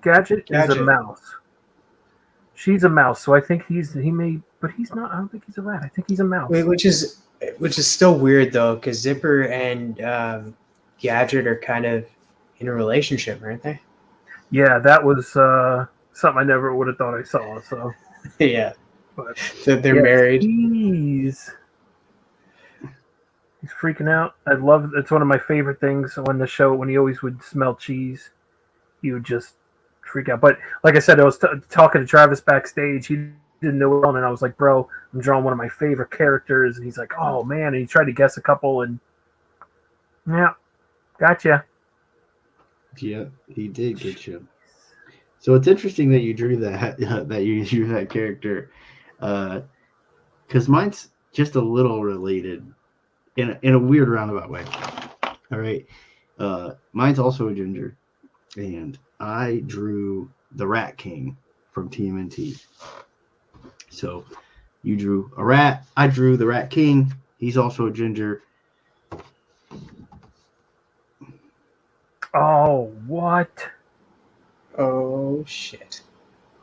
Gadget is a Gadget. mouse. She's a mouse, so I think he may, but he's not. I don't think he's a rat. I think he's a mouse. Wait, which is still weird though, because Zipper and Gadget are kind of in a relationship, aren't they? Yeah, that was something I never would have thought I saw. So Yeah, but they're married. He's freaking out. I love it's one of my favorite things when he always would smell cheese, he would just freak out. But like I said, I was talking to Travis backstage. He didn't know it, and I was like, "Bro, I'm drawing one of my favorite characters." And he's like, "Oh man!" And he tried to guess a couple, and yeah, gotcha. Yeah, he did get you. So it's interesting that you drew that that character, because mine's just a little related in a weird roundabout way. All right, mine's also a ginger, and I drew the Rat King from TMNT. So you drew a rat, I drew the Rat King. He's also a ginger. Oh, what? Oh shit!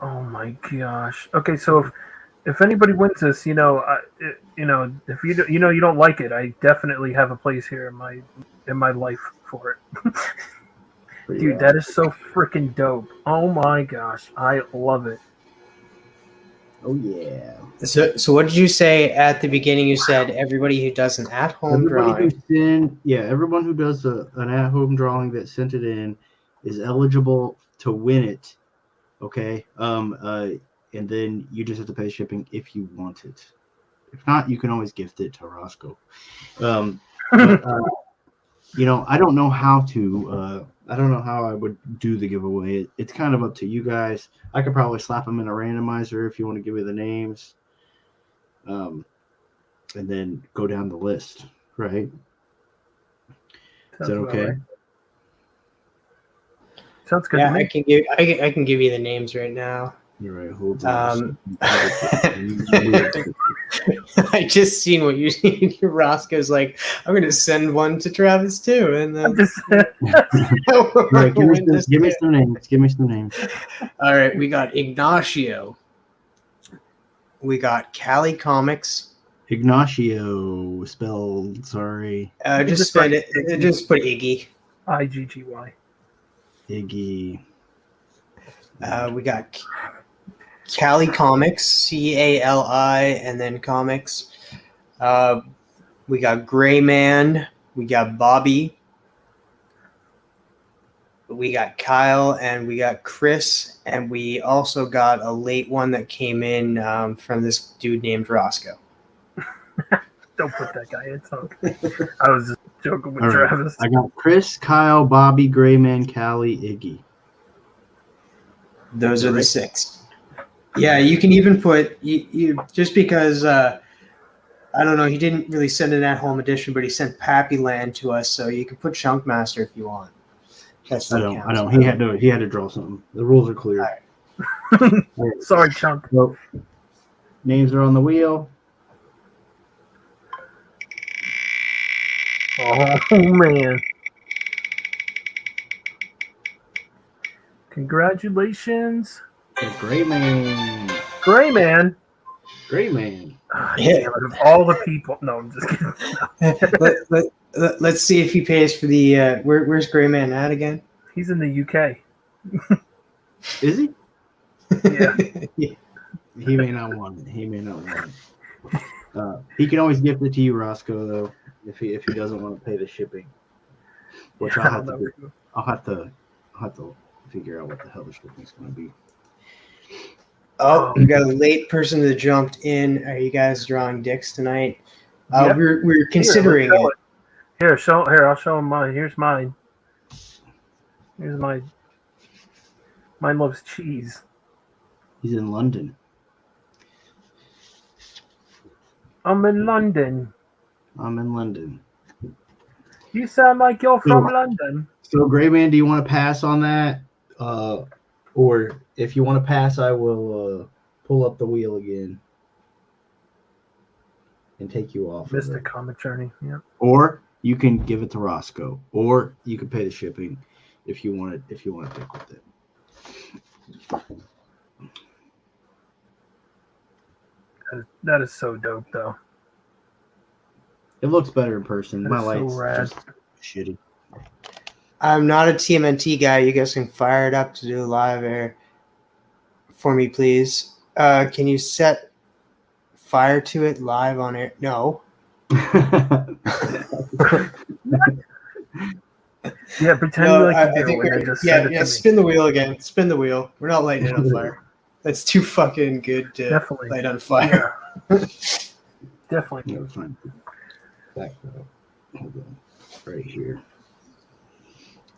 Oh my gosh. Okay, so if anybody wins this, if you don't like it, I definitely have a place here in my life for it. Dude, that is so freaking dope. Oh my gosh, I love it. Oh yeah. So what did you say at the beginning? You said everybody who does an at-home drawing. Everyone who does an at-home drawing that sent it in, is eligible to win it. Okay. And then you just have to pay shipping if you want it. If not, you can always gift it to Roscoe. But I don't know how to. I don't know how I would do the giveaway. It's kind of up to you guys. I could probably slap them in a randomizer if you want to give me the names. And then go down the list, right? Is that okay? Right. Sounds good. Yeah, to me. I can give you the names right now. You're right. Hold on. I just seen what you need. Roscoe's like, I'm gonna send one to Travis too, and then Right, give me some names. Give me some names. All right, we got Ignacio. We got Cali Comics. Ignacio spelled. Sorry. Just put Iggy. IGGY. Iggy. We got Cali Comics, CALI, and then Comics. We got Gray Man. We got Bobby. We got Kyle, and we got Chris, and we also got a late one that came in from this dude named Roscoe. Don't put that guy in. I was just joking with All right. Travis. I got Chris, Kyle, Bobby, Grayman, Callie, Iggy. Those are the 6. Yeah, you can even put you just because I don't know. He didn't really send an at-home edition, but he sent Pappy Land to us, so you can put Chunkmaster if you want. That's I know. He had to draw something. The rules are clear. All right. Sorry, Chunk. So, names are on the wheel. Oh man! Congratulations, Grayman. Grayman. Grayman. Yeah. Damn it, of all the people, no, I'm just kidding. Let's see if he pays for the. Where's Gray Man at again? He's in the UK. Is he? Yeah. He may not want it. He can always gift it to you, Roscoe, though, if he doesn't want to pay the shipping. Which I'll have to do. I'll have to figure out what the hell the shipping's going to be. Oh, we got a late person that jumped in. Are you guys drawing dicks tonight? Yep. We're considering it. Here, I'll show him mine. Here's mine. Here's mine. Mine loves cheese. He's in London. I'm in London. You sound like you're from London. So, Grayman, do you want to pass on that? Or if you want to pass, I will pull up the wheel again and take you off. Mr. Comic Journey. Yep. Or you can give it to Roscoe, or you can pay the shipping if you want it. If you want to pick with it. That is so dope, though. It looks better in person. That My is so light's rad. just shitty. I'm not a TMNT guy. You guys can fire it up to do live air for me, please. Can you set fire to it live on air? No. Yeah, pretend No, like I you do think it and just send it to me. spin the wheel again. Spin the wheel. We're not lighting it on fire. That's too fucking good to Definitely. light on fire. Definitely. No, fine. Back that up. Hold on. Right here.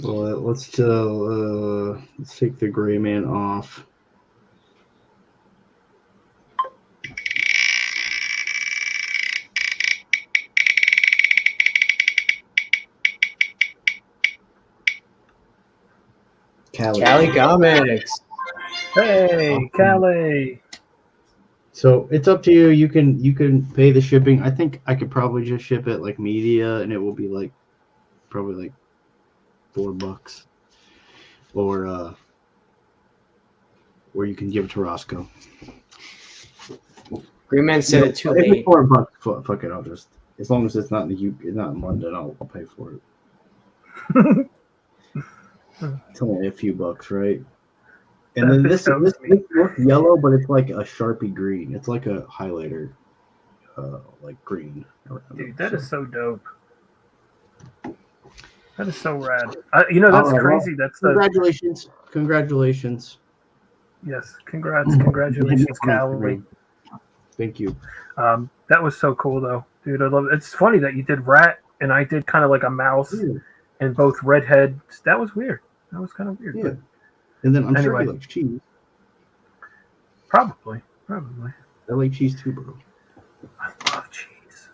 Well, let's take the gray man off. Cali Comics. Hey, Callie. So it's up to you. You can pay the shipping. I think I could probably just ship it like media, and it will be like probably like $4, or you can give it to Roscoe. Green Man said it too If it's late. $4, fuck it. I'll just, as long as it's not in the not in London, I'll pay for it. It's only a few bucks, right? And then this looks yellow, but it's like a Sharpie green. It's like a highlighter, like green. Dude, that is so dope. That is so rad. That's All right, crazy. well, That's the congratulations. yes. Congratulations, On Callie. Instagram. Thank you. That was so cool though, dude. I love it. It's funny that you did rat and I did kind of like a mouse Yeah. and both redheads. That was weird. That was kind of weird. Yeah. But And then I'm sure Anyway. you like cheese. probably. I like cheese too, bro. I love cheese.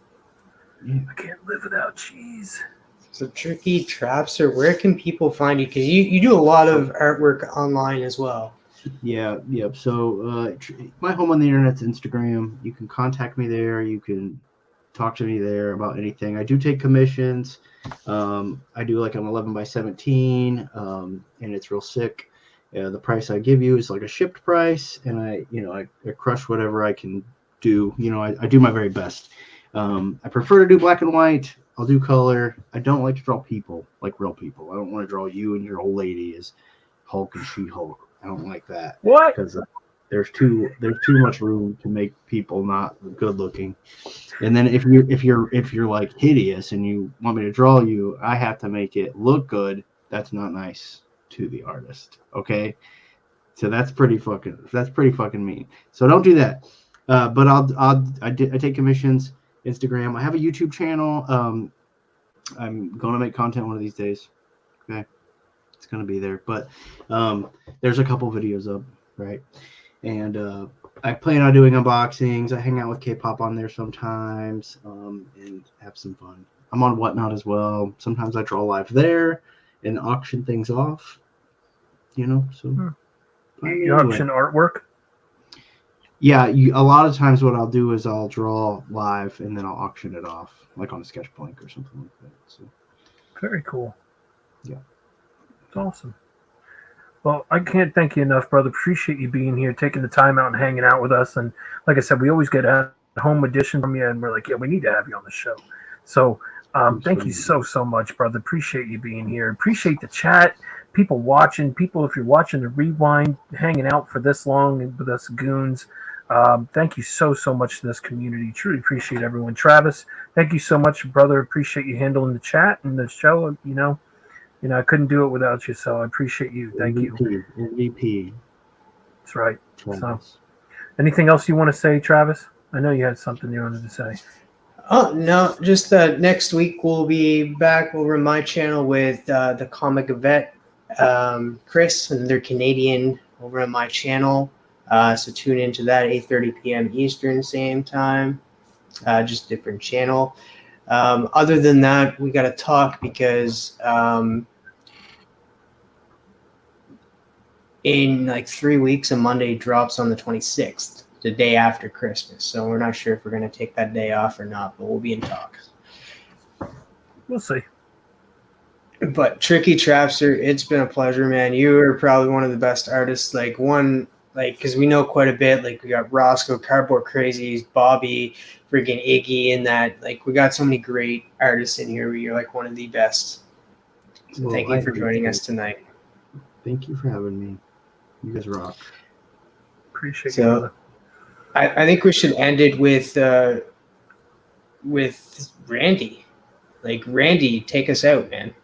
Yeah. I can't live without cheese. So Tricky Trapster, where can people find you? Because you do a lot of artwork online as well. Yeah. So my home on the internet's Instagram. You can contact me there. You can talk to me there about anything. I do take commissions. I do like an 11 by 17, and it's real sick. The price I give you is like a shipped price, and I crush whatever I can do. I do my very best. I prefer to do black and white. I'll do color. I don't like to draw people, like real people. I don't want to draw you and your old lady as Hulk and She-Hulk. I don't like that. What? Because there's too much room to make people not good looking. And then if you're like hideous and you want me to draw you, I have to make it look good. That's not nice to the artist. Okay, so that's pretty fucking mean. So don't do that. But I take commissions. Instagram. I have a YouTube channel. I'm gonna make content one of these days. Okay, it's gonna be there. But there's a couple videos up, right? And I plan on doing unboxings. I hang out with K-pop on there sometimes, and have some fun. I'm on Whatnot as well. Sometimes I draw live there and auction things off. So You auction artwork? Yeah, a lot of times what I'll do is I'll draw live and then I'll auction it off, like on a sketch blank or something like that. So Very cool. Yeah. It's awesome. Well, I can't thank you enough, brother. Appreciate you being here, taking the time out and hanging out with us. And like I said, we always get a home edition from you, and we're like, yeah, we need to have you on the show. So thank you so much, brother. Appreciate you being here. Appreciate the chat. People watching, if you're watching the rewind, hanging out for this long with us goons. Thank you so much to this community. Truly appreciate everyone. Travis, thank you so much, brother. Appreciate you handling the chat and the show. I couldn't do it without you, so I appreciate you. Thank you. MVP. That's right. Travis. So, anything else you want to say, Travis? I know you had something you wanted to say. Oh, no, just next week we'll be back over on my channel with the Comic Vet, Chris, and they're Canadian over on my channel. So tune into that 8:30 p.m. Eastern, same time, just different channel. Other than that, we got to talk because in like 3 weeks, a Monday drops on the 26th, the day after Christmas. So we're not sure if we're going to take that day off or not, but we'll be in talks. We'll see. But Tricky Trapster, it's been a pleasure, man. You are probably one of the best artists. Because we know quite a bit. Like, we got Roscoe, Cardboard Crazies, Bobby, freaking Iggy, and that. Like, we got so many great artists in here where you're like one of the best. So Well, thank you for joining us tonight. Thank you for having me. You guys rock. Appreciate So, you. I think we should end it with Randy. Like, Randy, take us out, man.